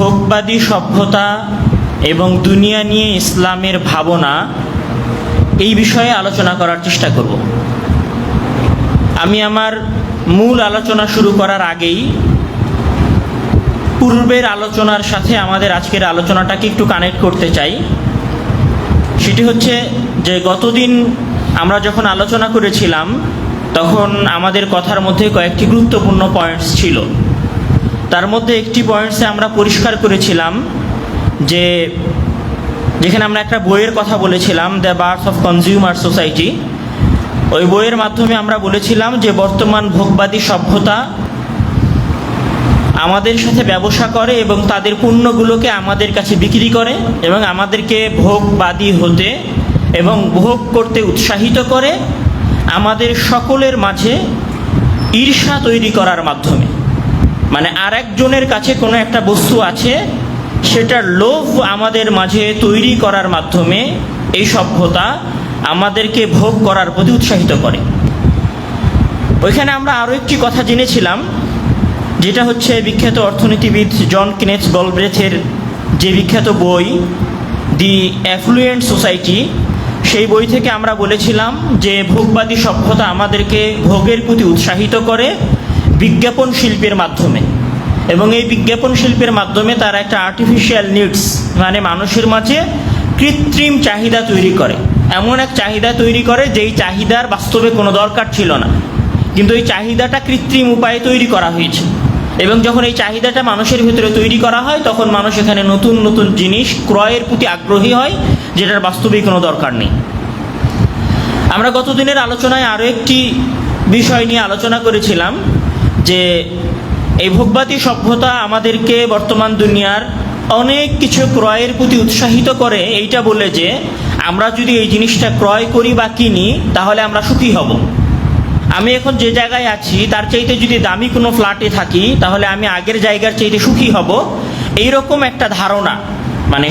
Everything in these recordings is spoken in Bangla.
ভোগবাদী সভ্যতা এবং দুনিয়া নিয়ে ইসলামের ভাবনা এই বিষয়ে আলোচনা করার চেষ্টা করব। আমি আমার মূল আলোচনা শুরু করার আগেই পূর্বের আলোচনার সাথে আমাদের আজকের আলোচনাটাকে একটু কানেক্ট করতে চাই। সেটি হচ্ছে যে গতদিন আমরা যখন আলোচনা করেছিলাম তখন আমাদের কথার মধ্যে কয়েকটি গুরুত্বপূর্ণ পয়েন্টস ছিল। তার মধ্যে একটি পয়েন্টসে আমরা পরিষ্কার করেছিলাম যে যেখানে আমরা একটা বইয়ের কথা বলেছিলাম, the birth of consumer society. ওই বইয়ের মাধ্যমে আমরা বলেছিলাম যে বর্তমান ভোগবাদী সভ্যতা আমাদের সাথে ব্যবসা করে এবং তাদের পণ্যগুলোকে আমাদের কাছে বিক্রি করে এবং আমাদেরকে ভোগবাদী হতে এবং ভোগ করতে উৎসাহিত করে আমাদের সকলের মাঝে ঈর্ষা তৈরি করার মাধ্যমে। মানে আরেকজনের কাছে কোনো একটা বস্তু আছে, সেটার লোভ আমাদের মাঝে তৈরি করার মাধ্যমে এই সভ্যতা আমাদেরকে ভোগ করার প্রতি উৎসাহিত করে। ওইখানে আমরা আরও একটি কথা জেনেছিলাম, যেটা হচ্ছে বিখ্যাত অর্থনীতিবিদ জন কিনেথ গলব্রেথের যে বিখ্যাত বই দি অ্যাফ্লুয়েন্ট সোসাইটি, সেই বই থেকে আমরা বলেছিলাম যে ভোগবাদী সভ্যতা আমাদেরকে ভোগের প্রতি উৎসাহিত করে বিজ্ঞাপন শিল্পের মাধ্যমে, এবং এই বিজ্ঞাপন শিল্পের মাধ্যমে তারা একটা আর্টিফিশিয়াল নিডস মানে মানুষের মাঝে কৃত্রিম চাহিদা তৈরি করে। এমন এক চাহিদা তৈরি করে যেই চাহিদার বাস্তবে কোনো দরকার ছিল না, কিন্তু এই চাহিদাটা কৃত্রিম উপায়ে তৈরি করা হয়েছে। এবং যখন এই চাহিদাটা মানুষের ভিতরে তৈরি করা হয় তখন মানুষ এখানে নতুন নতুন জিনিস ক্রয়ের প্রতি আগ্রহী হয়, যেটার বাস্তবিক কোনো দরকার নেই। আমরা গতদিনের আলোচনায় আরও একটি বিষয় নিয়ে আলোচনা করেছিলাম যে এই ভোগবাদী সভ্যতা আমাদেরকে বর্তমান দুনিয়ার অনেক কিছু ক্রয়ের প্রতি উৎসাহিত করে এইটা বলে যে আমরা যদি এই জিনিসটা ক্রয় করি বা কিনি তাহলে আমরা সুখী হব। আমি এখন যে জায়গায় আছি তার চাইতে যদি দামি কোনো ফ্ল্যাটে থাকি তাহলে আমি আগের জায়গার চাইতে সুখী হব। এইরকম একটা ধারণা, মানে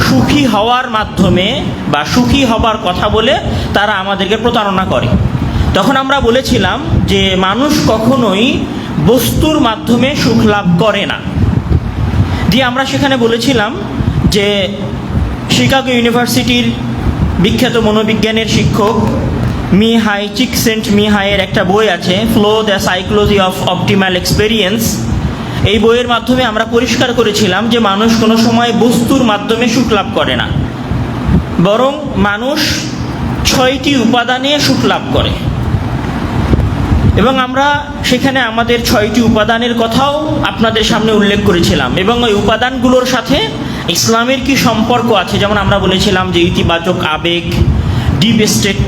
সুখী হওয়ার মাধ্যমে বা সুখী হবার কথা বলে তারা আমাদেরকে প্রতারণা করে। তখন আমরা বলেছিলাম যে মানুষ কখনোই বস্তুর মাধ্যমে সুখ লাভ করে না। দিয়ে আমরা সেখানে বলেছিলাম যে শিকাগো ইউনিভার্সিটির বিখ্যাত মনোবিজ্ঞানের শিক্ষক মিহাই চিকসেন্টমিহাইয়ের একটা বই আছে, flow the psychology of optimal experience. এই বইয়ের মাধ্যমে আমরা পরিষ্কার করেছিলাম যে মানুষ কোনো সময় বস্তুর মাধ্যমে সুখ লাভ করে না, বরং মানুষ 6টি উপাদানে সুখ লাভ করে। এবং আমরা সেখানে আমাদের 6টি উপাদানের কথাও আপনাদের সামনে উল্লেখ করেছিলাম, এবং ওই উপাদানগুলোর সাথে ইসলামের কি সম্পর্ক আছে। যেমন আমরা বলেছিলাম যে ইতিবাচক আবেগ, ডিপ স্টেট,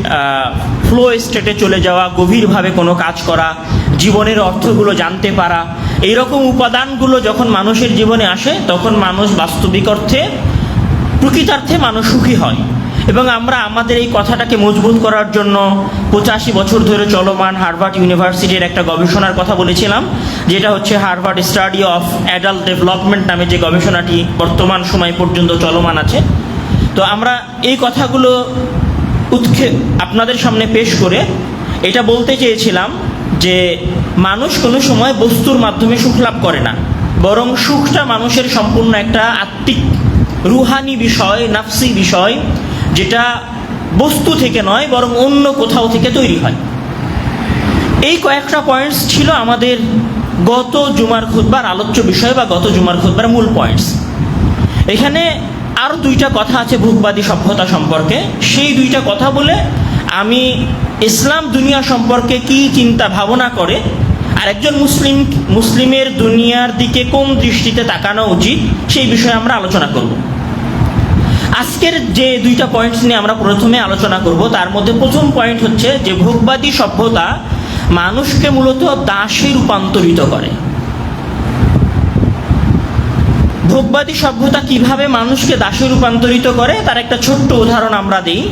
ফ্লো স্টেটে চলে যাওয়া, গভীরভাবে কোনো কাজ করা, জীবনের অর্থগুলো জানতে পারা, এইরকম উপাদানগুলো যখন মানুষের জীবনে আসে তখন মানুষ বাস্তবিক অর্থে প্রকৃতার্থে মানুষ সুখী হয়। এবং আমরা আমাদের এই কথাটাকে মজবুত করার জন্য 85 বছর ধরে চলমান হার্ভার্ড ইউনিভার্সিটির একটা গবেষণার কথা বলেছিলাম, যেটা হচ্ছে Harvard study of adult development নামে যে গবেষণাটি বর্তমান সময় পর্যন্ত চলমান আছে। তো আমরা এই কথাগুলো আপনাদের সামনে পেশ করে এটা বলতে চেয়েছিলাম যে মানুষ কোনো সময় বস্তুর মাধ্যমে সুখ লাভ করে না, বরং সুখটা মানুষের সম্পূর্ণ একটা আত্মিক রুহানি বিষয়, নাফসি বিষয়, যেটা বস্তু থেকে নয় বরং অন্য কোথাও থেকে তৈরি হয়। এই কয়েকটা পয়েন্টস ছিল আমাদের গত জুমার খুতবার আলোচ্য বিষয় বা গত জুমার খুতবার মূল পয়েন্টস। এখানে আরও 2টা কথা আছে ভোগবাদী সভ্যতা সম্পর্কে। সেই 2টা কথা বলে আমি ইসলাম দুনিয়া সম্পর্কে কি চিন্তা ভাবনা করে আর একজন মুসলিমের দুনিয়ার দিকে কোন দৃষ্টিতে তাকানো উচিত সেই বিষয়ে আমরা আলোচনা করব। আজকের যে 2টা পয়েন্টস নিয়ে আমরা প্রথমে আলোচনা করব, তার মধ্যে প্রথম পয়েন্ট হচ্ছে যে ভোগবাদী সভ্যতা মানুষকে মূলত দাসে রূপান্তরিত করে। ভোগবাদী সভ্যতা কিভাবে মানুষকে দাসে রূপান্তরিত করে তার একটা ছোট্ট উদাহরণ আমরা দিই।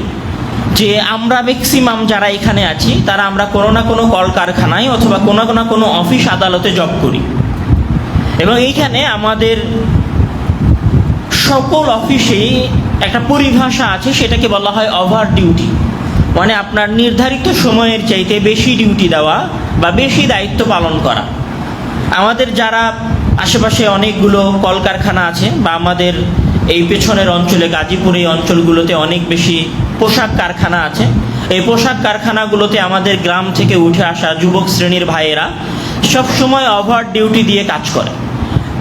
যে আমরা ম্যাক্সিমাম যারা এখানে আছি তারা আমরা কোনো না কোনো কলকারখানায় অথবা কোনো না কোনো অফিস আদালতে জব করি, এবং এইখানে আমাদের সকল অফিসেই একটা পরিভাষা আছে, সেটাকে বলা হয় ওভার ডিউটি। মানে আপনার নির্ধারিত সময়ের চাইতে বেশি ডিউটি দেওয়া বা বেশি দায়িত্ব পালন করা। আমাদের যারা আশেপাশে অনেকগুলো কলকারখানা আছে, বা আমাদের এই পেছনের অঞ্চলে গাজীপুর এই অঞ্চলগুলোতে অনেক বেশি পোশাক কারখানা আছে। এই পোশাক কারখানাগুলোতে আমাদের গ্রাম থেকে উঠে আসা যুবক শ্রেণীর ভাইয়েরা সবসময় ওভার ডিউটি দিয়ে কাজ করে।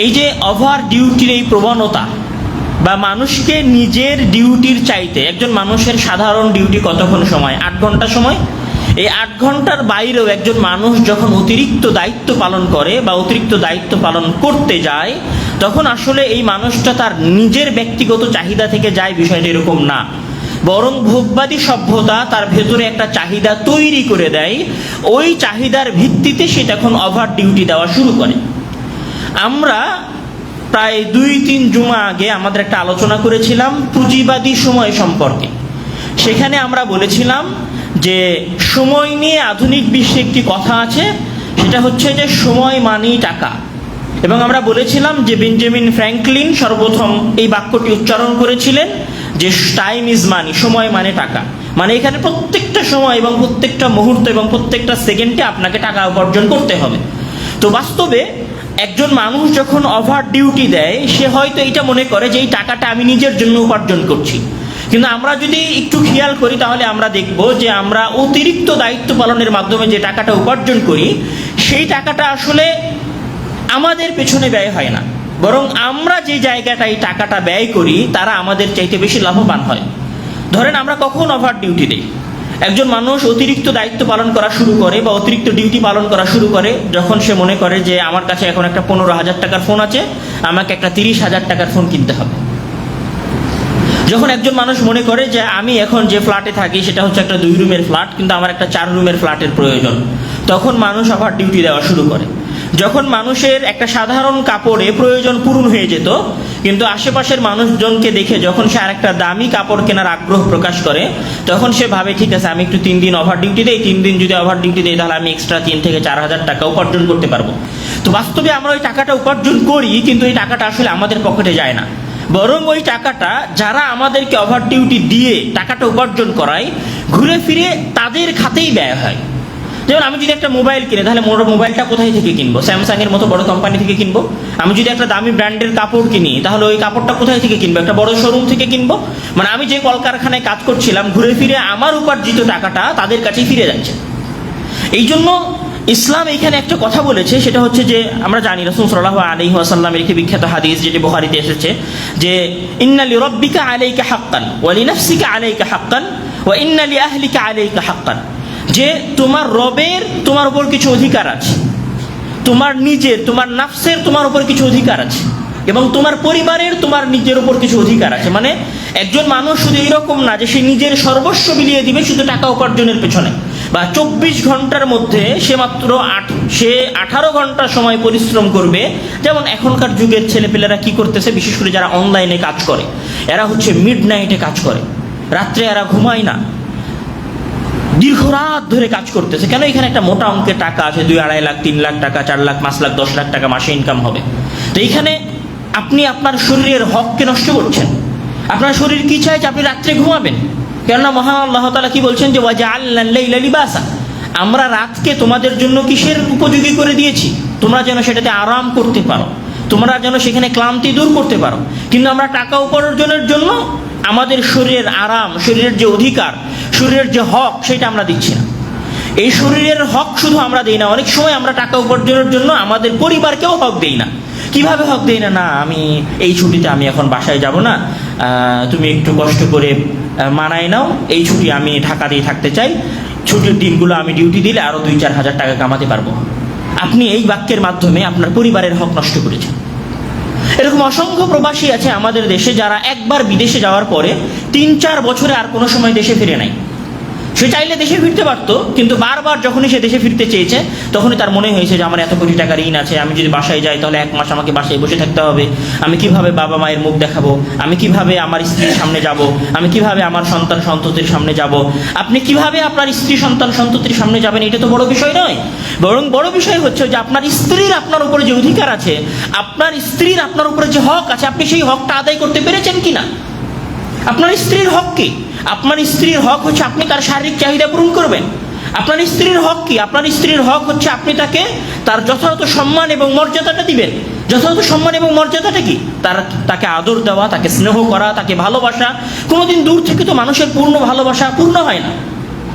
এই যে ওভার ডিউটির এই প্রবণতা, বা মানুষকে নিজের ডিউটির চাইতে, একজন মানুষের সাধারণ ডিউটি কতক্ষণ সময়? 8 ঘন্টা সময়। এই 8 ঘন্টার বাইরেও একজন মানুষ যখন অতিরিক্ত দায়িত্ব পালন করে বা অতিরিক্ত দায়িত্ব পালন করতে যায়, তখন আসলে এই মানুষটা তার নিজের ব্যক্তিগত চাহিদা থেকে যায়, বিষয়টা এরকম না। বরং ভোগবাদী সভ্যতা তার ভেতরে একটা চাহিদা তৈরি করে দেয়, ওই চাহিদার ভিত্তিতে সে তখন ওভার ডিউটি দেওয়া শুরু করে। আমরা প্রায় 2-3 জুমা আগে আমাদের একটা আলোচনা করেছিলাম পুঁজিবাদী সময় সম্পর্কে। সেখানে আমরা বলেছিলাম যে সময় নিয়ে আধুনিক বিশ্বে একটি কথা আছে, সেটা হচ্ছে যে সময় মানেই টাকা। এবং আমরা বলেছিলাম যে বেঞ্জামিন ফ্র্যাঙ্কলিন সর্বপ্রথম এই বাক্যটি উচ্চারণ করেছিলেন যে টাইম ইজ মানি, সময় মানে টাকা। মানে এখানে প্রত্যেকটা সময় এবং প্রত্যেকটা মুহূর্ত এবং প্রত্যেকটা সেকেন্ডে আপনাকে টাকা উপার্জন করতে হবে। তো বাস্তবে একজন মানুষ যখন ওভার ডিউটি দেয়, সে হয়তো এটা মনে করে যে এই টাকাটা আমি নিজের জন্য উপার্জন করছি। কিন্তু আমরা যদি একটু খেয়াল করি তাহলে আমরা দেখব যে আমরা অতিরিক্ত দায়িত্ব পালনের মাধ্যমে যে টাকাটা উপার্জন করি, সেই টাকাটা আসলে আমাদের পেছনে ব্যয় হয় না, বরং আমরা যে জায়গাটায় টাকাটা ব্যয় করি তারা আমাদের চাইতে বেশি লাভবান হয়। ধরেন আমরা কখন ওভার ডিউটি দিই? একজন মানুষ অতিরিক্ত দায়িত্ব পালন করা শুরু করে বা অতিরিক্ত ডিউটি পালন করা শুরু করে যখন সে মনে করে যে আমার কাছে এখন একটা 15,000 টাকার ফোন আছে, আমাকে একটা 30,000 টাকার ফোন কিনতে হবে। যখন একজন মানুষ মনে করে যে আমি এখন যে ফ্ল্যাটে থাকি সেটা হচ্ছে একটা 2 রুমের ফ্ল্যাট, কিন্তু আমার একটা 4 রুমের ফ্ল্যাটের প্রয়োজন, তখন মানুষ ওভার ডিউটি দেওয়া শুরু করে। যখন মানুষের একটা সাধারণ কাপড়ে প্রয়োজন পূরণ হয়ে যেত, কিন্তু আশেপাশের মানুষজনকে দেখে যখন সে আরেকটা দামি কাপড় কেনার আগ্রহ প্রকাশ করে, তখন সে ভাবে ঠিক আছে আমি একটু 3 দিন ওভার ডিউটি দেই, 3 দিন যদি ওভার ডিউটি দেই তাহলে আমি এক্সট্রা 3 থেকে 4,000 টাকা উপার্জন করতে পারবো। তো বাস্তবে আমরা ওই টাকাটা উপার্জন করি, কিন্তু এই টাকাটা আসলে আমাদের পকেটে যায় না, বরং ওই টাকাটা যারা আমাদেরকে ওভার ডিউটি দিয়ে টাকাটা উপার্জন করায়, ঘুরে ফিরে তাদের খাতেই ব্যয় হয়। যেমন আমি যদি একটা মোবাইল কিনি, তাহলে মোবাইলটা কোথায় থেকে কিনবো? স্যামসাং এর মতো বড় কোম্পানি থেকে কিনবো। আমি যদি একটা দামি ব্র্যান্ডের কাপড় কিনি, তাহলে ওই কাপড়টা কোথায় থেকে কিনবো? একটা বড় শোরুম থেকে কিনবো। মানে আমি যে কলকারখানায় কাজ করছিলাম, ঘুরে ফিরে আমার উপার্জিত টাকাটা তাদের কাছেই ফিরে যাচ্ছে। এই জন্য ইসলাম এইখানে একটা কথা বলেছে, সেটা হচ্ছে যে আমরা জানি রাসূল সাল্লাল্লাহু আলাইহি ওয়াসাল্লামের একটি বিখ্যাত হাদিস যেটি বুখারীতে এসেছে, যে ইন্না লিরাব্বিকা আলাইকা হাক্কান ওয়া লিনাফসিকা আলাইকা হাক্কান ওয়া ইন্না লিআহলিকা আলাইকা হাক্কান। যে তোমার রবের তোমার উপর কিছু অধিকার আছে, তোমার নিজের, তোমার নাফসের তোমার উপর কিছু অধিকার আছে, এবং তোমার পরিবারের তোমার নিজের উপর কিছু অধিকার আছে। মানে একজন মানুষ শুধু এরকম না যে সে নিজের সর্বস্ব বিলিয়ে দিবে শুধু টাকা উপার্জনের পেছনে, বা 24 ঘন্টার মধ্যে সে মাত্র 18 ঘন্টা সময় পরিশ্রম করবে। যেমন এখনকার যুগের ছেলেপেলেরা কি করতেছে, বিশেষ করে যারা অনলাইনে কাজ করে, এরা হচ্ছে মিডনাইটে কাজ করে, রাত্রে এরা ঘুমায় না, দীর্ঘ রাত ধরে কাজ করতেছে। কেন? এখানে একটা মোটা অঙ্কের টাকা আছে, 2-2.5 লাখ, 3 লাখ টাকা, 4 লাখ, 5 লাখ, 10 লাখ টাকা মাসে ইনকাম হবে। তো এইখানে আপনি আপনার শরীরের হককে নষ্ট করছেন। আপনার শরীর কি চায় যে আপনি রাত্রে ঘুমাবেন? কেননা মহান আল্লাহ তাআলা কি বলছেন যে ওয়াজআলনাল লাইলা লিবাসা, আমরা রাতকে তোমাদের জন্য কিসের উপযোগী করে দিয়েছি? তোমরা যেন সেটাতে আরাম করতে পারো, তোমরা যেন সেখানে ক্লান্তি দূর করতে পারো। কিন্তু আমরা টাকা উপার্জনের জন্য আমাদের শরীরের আরাম, শরীরের যে অধিকার, শরীরের যে হক, সেটা আমরা দিচ্ছি না। এই শরীরের হক শুধু আমরা দিই না, অনেক সময় আমরা টাকা উপার্জনের জন্য আমাদের পরিবারকেও হক দেই না। কিভাবে হক দেই না? না, আমি এই ছুটিতে আমি এখন বাসায় যাব না, তুমি একটু কষ্ট করে মানায় নাও, এই ছুটি আমি ঢাকাতেই থাকতে চাই, ছুটির দিনগুলো আমি ডিউটি দিলে আরো 2-4 হাজার টাকা কামাতে পারবো। আপনি এই বাক্যের মাধ্যমে আপনার পরিবারের হক নষ্ট করেছেন। এরকম অসংখ্য প্রবাসী আছে আমাদের দেশে যারা একবার বিদেশে যাওয়ার পরে 3-4 বছরে আর কোনো সময় দেশে ফিরে নাই। সে চাইলে দেশে ফিরতে পারতো, কিন্তু বারবার যখনই সে দেশে ফিরতে চেয়েছে তখনই তার মনে হয়েছে যে আমার এত কোটি টাকা ঋণ আছে, আমি যদি বাসায় যাই তাহলে 1 মাস আমাকে বাসায় বসে থাকতে হবে, আমি কিভাবে বাবা মায়ের মুখ দেখাবো, আমি কিভাবে আমার স্ত্রীর সামনে যাব, আমি কিভাবে আমার সন্তান সন্ততির সামনে যাব। আপনি কিভাবে আপনার স্ত্রী সন্তান সন্ততির সামনে যাবেন, এটা তো বড় বিষয় নয়, বরং বড় বিষয় হচ্ছে যে আপনার স্ত্রীর আপনার উপরে যে অধিকার আছে, আপনার স্ত্রীর আপনার উপরে যে হক আছে, আপনি সেই হকটা আদায় করতে পেরেছেন কিনা। আপনার স্ত্রীর হক কি? আপনার স্ত্রীর হক হচ্ছে আপনি তার শারীরিক চাহিদা পূরণ করবেন। আপনার স্ত্রীর হক কি? আপনার স্ত্রীর হক হচ্ছে আপনি তাকে তার যথাযথ সম্মান এবং মর্যাদাটা দিবেন। যথাযথ সম্মান এবং মর্যাদাটা কি? তাকে আদর দেওয়া, তাকে স্নেহ করা, তাকে ভালোবাসা। কোনোদিন দূর থেকে তো মানুষের পূর্ণ ভালোবাসা পূর্ণ হয় না।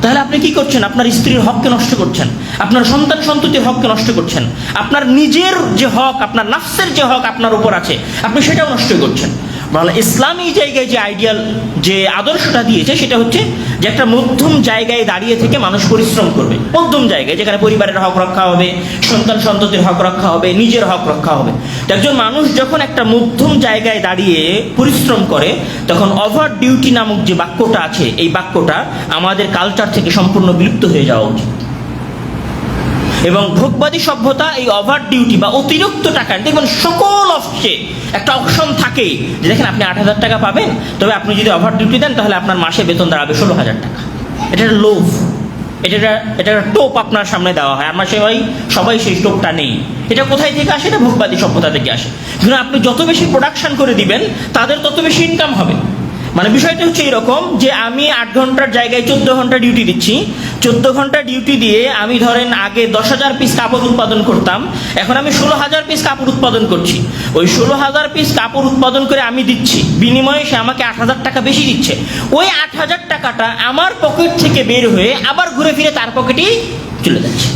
তাহলে আপনি কি করছেন? আপনার স্ত্রীর হককে নষ্ট করছেন, আপনার সন্তান সন্ততির হককে নষ্ট করছেন, আপনার নিজের যে হক, আপনার নাফসের যে হক আপনার উপর আছে, আপনি সেটাও নষ্ট করছেন। মানে ইসলাম এই জায়গায় যে আইডিয়াল যে আদর্শটা দিয়েছে সেটা হচ্ছে যে একটা মধ্যম জায়গায় দাঁড়িয়ে থেকে মানুষ পরিশ্রম করবে, মধ্যম জায়গায়, যেখানে পরিবারের হক রক্ষা হবে, সন্তান সন্ততির হক রক্ষা হবে, নিজের হক রক্ষা হবে। একজন মানুষ যখন একটা মধ্যম জায়গায় দাঁড়িয়ে পরিশ্রম করে, তখন ওভার ডিউটি নামক যে বাক্যটা আছে, এই বাক্যটা আমাদের কালচার থেকে সম্পূর্ণ বিলুপ্ত হয়ে যাওয়া উচিত। এবং ভোগবাদী সভ্যতা এই ওভার ডিউটি বা অতিরিক্ত টাকা, দেখবেন সকল অফিসে একটা অপশন থাকে যে দেখেন আপনি 8,000 টাকা পাবেন, তবে আপনি যদি ওভার ডিউটি দেন তাহলে আপনার মাসে বেতন দাঁড়াবে 16,000 টাকা। এটা একটা লোভ, এটা একটা টোপ আপনার সামনে দেওয়া হয়। আমরা সবাই সেই টোপটা নেই। এটা কোথায় থেকে আসে? এটা ভোগবাদী সভ্যতা থেকে আসে। কিন্তু আপনি যত বেশি প্রোডাকশন করে দিবেন তাদের তত বেশি ইনকাম হবে। মানে বিষয়টা হচ্ছে এরকম যে আমি 8 ঘন্টার জায়গায় 14 ঘন্টা ডিউটি দিচ্ছি। 14 ঘন্টা ডিউটি দিয়ে আমি ধরেন আগে 10,000 পিস কাপড় উৎপাদন করতাম, এখন আমি 16,000 পিস কাপড় উৎপাদন করছি। ওই 16,000 পিস কাপড় উৎপাদন করে আমি দিচ্ছি, বিনিময়ে সে আমাকে 8,000 টাকা বেশি দিচ্ছে। ওই 8,000 টাকাটা আমার পকেট থেকে বের হয়ে আবার ঘুরে ফিরে তার পকেটেই চলে যাচ্ছে।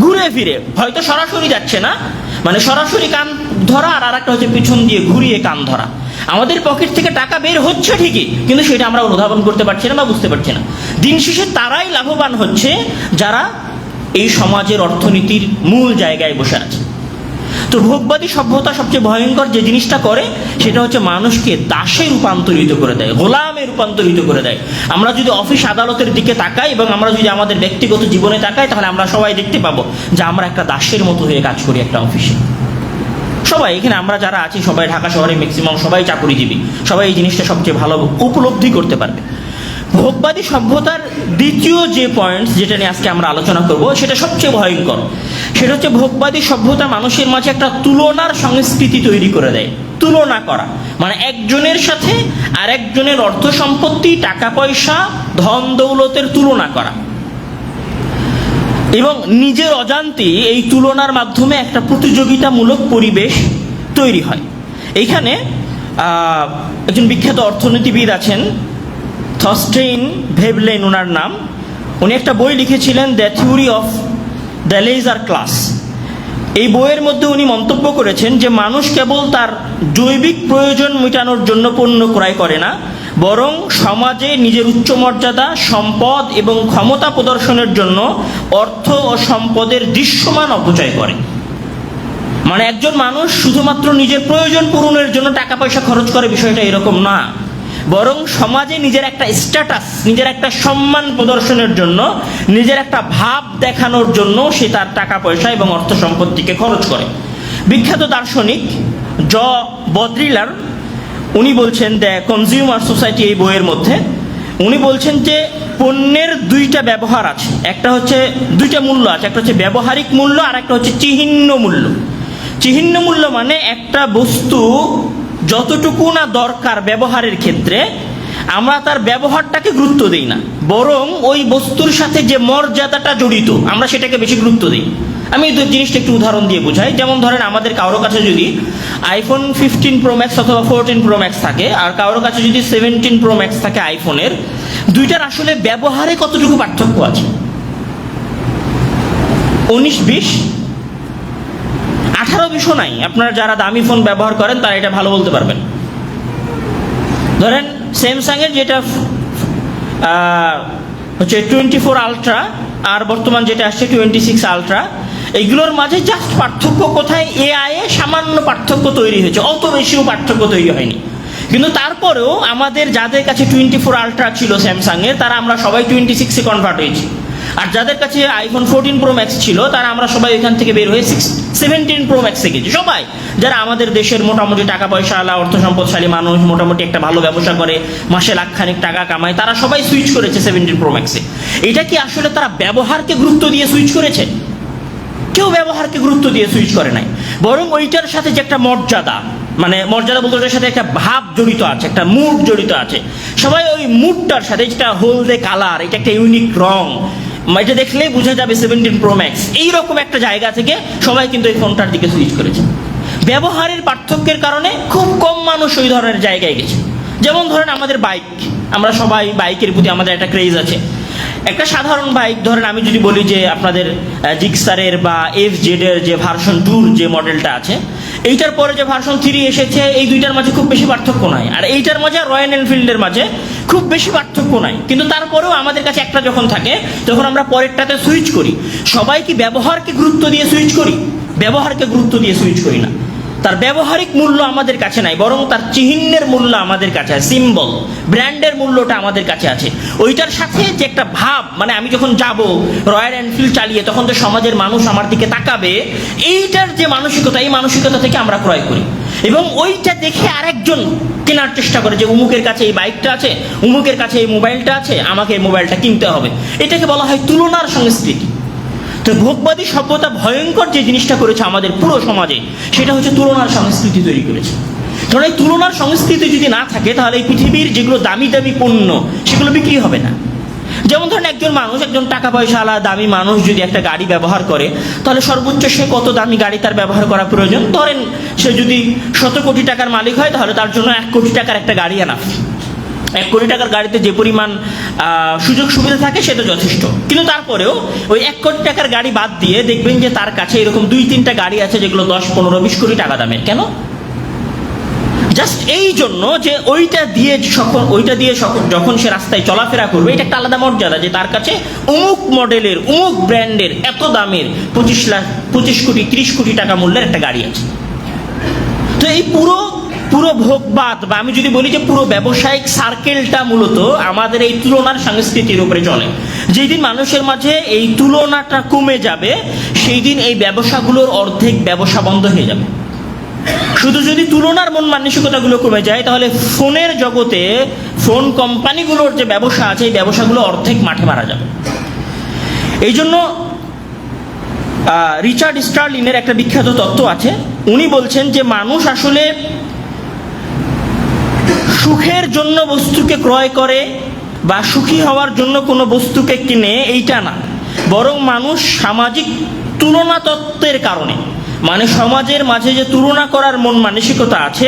ঘুরে ফিরে, হয়তো সরাসরি যাচ্ছে না, মানে সরাসরি কান ধরা, আর একটা হচ্ছে পিছন দিয়ে ঘুরিয়ে কান ধরা। আমাদের পকেট থেকে টাকা বের হচ্ছে ঠিকই, কিন্তু সেটা আমরা অনুধাবন করতে পারছি না বা বুঝতে পারছি না। দিন শেষে তারাই লাভবান হচ্ছে যারা এই সমাজের অর্থনীতির মূল জায়গায় বসে আছে। তো ভোগবাদী সভ্যতা সবচেয়ে ভয়ঙ্কর যে জিনিসটা করে সেটা হচ্ছে মানুষকে দাসে রূপান্তরিত করে দেয়, গোলামে রূপান্তরিত করে দেয়। আমরা যদি অফিস আদালতের দিকে তাকাই এবং আমরা যদি আমাদের ব্যক্তিগত জীবনে তাকাই, তাহলে আমরা সবাই দেখতে পাবো যে আমরা একটা দাসের মতো হয়ে কাজ করি একটা অফিসে। সবাই এখানে আমরা যারা আছি সবাই ঢাকা শহরে ম্যাক্সিমাম সবাই চাকুরিজীবী, সবাই এই জিনিসটা সবচেয়ে ভালো উপলব্ধি করতে পারবে। ভোগবাদী সভ্যতার দ্বিতীয় যে পয়েন্ট যেটা নিয়ে আজকে আমরা আলোচনা করব সেটা সবচেয়ে ভয়ঙ্কর। সেটা হচ্ছে ভোগবাদী সভ্যতা মানুষের মাঝে একটা তুলনার সংস্কৃতি তৈরি করে দেয়। তুলনা করা মানে একজনের সাথে আর একজনের অর্থ সম্পত্তি, টাকা পয়সা, ধন দৌলতের তুলনা করা, এবং নিজের অজান্তে এই তুলনার মাধ্যমে একটা প্রতিযোগিতামূলক পরিবেশ তৈরি হয়। এইখানে একজন বিখ্যাত অর্থনীতিবিদ আছেন, থরস্টেইন ভেবলেন ওনার নাম। উনি একটা বই লিখেছিলেন, the theory of the leisure class. এই বইয়ের মধ্যে উনি মন্তব্য করেছেন যে মানুষ কেবল তার জৈবিক প্রয়োজন মেটানোর জন্য পণ্য ক্রয় করে না, বরং সমাজে নিজের উচ্চ মর্যাদা, সম্পদ এবং ক্ষমতা প্রদর্শনের জন্য অর্থ ও সম্পদের দৃশ্যমান অপচয় করে। মানে একজন মানুষ শুধুমাত্র নিজের প্রয়োজন পূরণের জন্য টাকা পয়সা খরচ করে, বিষয়টা এরকম না, বরং সমাজে নিজের একটা স্ট্যাটাস, নিজের একটা সম্মান প্রদর্শনের জন্য, নিজের একটা ভাব দেখানোর জন্য সে তার টাকা পয়সা এবং অর্থ সম্পত্তিকে খরচ করে। বিখ্যাত দার্শনিক জ বদ্রিলার উনি বলছেন, দ্য কনজিউমার সোসাইটি এই বইয়ের মধ্যে উনি বলছেন যে পণ্যের দুইটা ব্যবহার আছে, একটা হচ্ছে দুইটা মূল্য আছে, একটা হচ্ছে ব্যবহারিক মূল্য আর একটা হচ্ছে চিহ্ন মূল্য। চিহ্ন মূল্য মানে একটা বস্তু যতটুকু না দরকার ব্যবহারের ক্ষেত্রে, আমরা তার ব্যবহারটাকে গুরুত্ব দিই না, বরং ওই বস্তুর সাথে যে মর্যাদাটা জড়িত আমরা সেটাকে বেশি গুরুত্ব দিই। আমি এই জিনিসটা একটু উদাহরণ দিয়ে বোঝাই। যেমন ধরেন আমাদের কারোর কাছে যদি আইফোন 15 প্রো ম্যাক্স অথবা 14 প্রো ম্যাক্স থাকে, আর কারোর কাছে যদি 17 প্রো ম্যাক্স থাকে আইফোনের, দুইটার আসলে ব্যবহারে কতটুকু পার্থক্য আছে? 19-20, 18-20 নাই। আপনারা যারা দামি ফোন ব্যবহার করেন তারা এটা ভালো বলতে পারবেন। ধরেন স্যামসাংয়ের যেটা হচ্ছে 24 আলট্রা আর বর্তমান যেটা আসছে 26 আলট্রা, এইগুলোর মাঝে জাস্ট পার্থক্য কোথায়? এআই এ সামান্য পার্থক্য তৈরি হয়েছে, অত বেশিও পার্থক্য তৈরি হয়নি। কিন্তু তারপরেও আমাদের যাদের কাছে 24 আলট্রা ছিল স্যামসাংয়ের, তারা আমরা সবাই 26-এ কনভার্ট হয়েছি। আর যাদের কাছে আইফোন 14 প্রো ম্যাক্স ছিল তারা আমরা সবাই এখান থেকে বের হয়ে 17 প্রো ম্যাক্সে গেছি। সবাই যারা আমাদের দেশের মোটামুটি টাকা পয়সা আলা অর্থ সম্পদশালী মানুষ, মোটামুটি একটা ভালো ব্যবসা করে, মাসে লাখখানিক টাকা কামায়, তারা সবাই সুইচ করেছে 17 প্রো ম্যাক্সে। এটা কি আসলে তারা ব্যবহারকে গুরুত্ব দিয়ে সুইচ করেছে? কেউ ব্যবহারকে গুরুত্ব দিয়ে সুইচ করে নাই, বরং ওইটার সাথে যে একটা মর্যাদা, মানে মর্যাদা বলতে ওটার সাথে একটা ভাব জড়িত আছে, একটা মুড জড়িত আছে, সবাই ওই মুডটার সাথে, যেটা হলদে কালার, এটা একটা ইউনিক রং, এটা দেখলেই বোঝা যাবে 17 প্রো ম্যাক্স, এইরকম একটা জায়গা থেকে সবাই কিন্তু এই ফোনটার দিকে সুইচ করেছে। ব্যবহারের পার্থক্যের কারণে খুব কম মানুষ ওই ধরনের জায়গায় গেছে। যেমন ধরেন আমাদের বাইক, আমরা সবাই বাইকের প্রতি আমাদের একটা ক্রেজ আছে। একটা সাধারণ বাইক ধরেন আমি যদি বলি যে আপনাদের জিক্সারের বা FZ এর যে ভার্সন 2 যে মডেলটা আছে, এইটার পরে যে ভার্সন 3 এসেছে, এই দুইটার মাঝে খুব বেশি পার্থক্য নাই। আর এইটার মাঝে রয়্যাল এনফিল্ডের মাঝে খুব বেশি পার্থক্য নাই। কিন্তু তারপরেও আমাদের কাছে একটা যখন থাকে তখন আমরা পরেরটাতে সুইচ করি। সবাই কি ব্যবহারকে গুরুত্ব দিয়ে সুইচ করি? ব্যবহারকে গুরুত্ব দিয়ে সুইচ করি না। তার ব্যবহারিক মূল্য আমাদের কাছে নাই, বরং তার চিহ্নের মূল্য আমাদের কাছে আছে, সিম্বল, ব্র্যান্ডের মূল্যটা আমাদের কাছে আছে। ওইটার সাথে যে একটা ভাব, মানে আমি যখন যাব রয়্যাল এনফিল্ড চালিয়ে তখন তো সমাজের মানুষ আমার দিকে তাকাবে, এইটার যে মানসিকতা, এই মানসিকতা থেকে আমরা ক্রয় করি। এবং ওইটা দেখে আরেকজন কেনার চেষ্টা করে যে উমুকের কাছে এই বাইকটা আছে, উমুকের কাছে এই মোবাইলটা আছে, আমাকে এই মোবাইলটা কিনতে হবে। এটাকে বলা হয় তুলনার সংস্কৃতি। তো ভোগবাদী সভ্যতা ভয়ঙ্কর যে জিনিসটা করেছে আমাদের পুরো সমাজে, সেটা হচ্ছে তুলনার সংস্কৃতি তৈরি করেছে। কারণ এই তুলনার সংস্কৃতি যদি না থাকে তাহলে এই পৃথিবীর যেগুলো দামি দামি পণ্য সেগুলো বিক্রি হবে না। যেমন ধরেন একজন মানুষ, একজন টাকা পয়সাওয়ালা দামি মানুষ যদি একটা গাড়ি ব্যবহার করে, তাহলে সর্বোচ্চ সে কত দামি গাড়ি তার ব্যবহার করা প্রয়োজন? ধরেন সে যদি 100 কোটি টাকার মালিক হয় তাহলে তার জন্য 1 কোটি টাকার একটা গাড়ি আনা। 1 কোটি টাকার গাড়িতে যে পরিমাণ সুযোগ সুবিধা থাকে সেটা যথেষ্ট। কিন্তু তারপরেও ওই 1 কোটি টাকার গাড়ি বাদ দিয়ে দেখবেন যে তার কাছে এরকম 2-3টা গাড়ি আছে যেগুলো 10, 15, 20 কোটি টাকা দামের। কেন? জাস্ট এই জন্য যে ওইটা দিয়ে যখন সে রাস্তায় চলাফেরা করবে, এটা একটা আলাদা মর্যাদা যে তার কাছে অমুক মডেলের, অমুক ব্র্যান্ডের, এত দামের 25 কোটি 30 কোটি টাকা মূল্যের একটা গাড়ি আছে। তো এই পুরো ভোগবাদ, বা আমি যদি বলি যে পুরো ব্যবসায়িক সার্কেলটা মূলত আমাদের এই তুলনার সংস্কৃতির উপরে চলে। যেই দিন মানুষের মাঝে এই তুলনাটা কমে যাবে, সেই দিন এই ব্যবসাগুলোর অর্ধেক ব্যবসা বন্ধ হয়ে যাবে। শুধু যদি তুলনার মন মানসিকতাগুলো কমে যায়, তাহলে ফোনের জগতে ফোন কোম্পানিগুলোর যে ব্যবসা আছে, এই ব্যবসাগুলো অর্ধেক মাঠে মারা যাবে। এই জন্য রিচার্ড স্টার্লিনের একটা বিখ্যাত তত্ত্ব আছে। উনি বলছেন যে মানুষ আসলে সুখের জন্য বস্তুকে ক্রয় করে বা সুখী হওয়ার জন্য কোনো বস্তুকে কিনে, এইটা না, বরং মানুষ সামাজিক তুলনা তত্ত্বের কারণে, মানে সমাজের মাঝে যে তুলনা করার মন মানসিকতা আছে,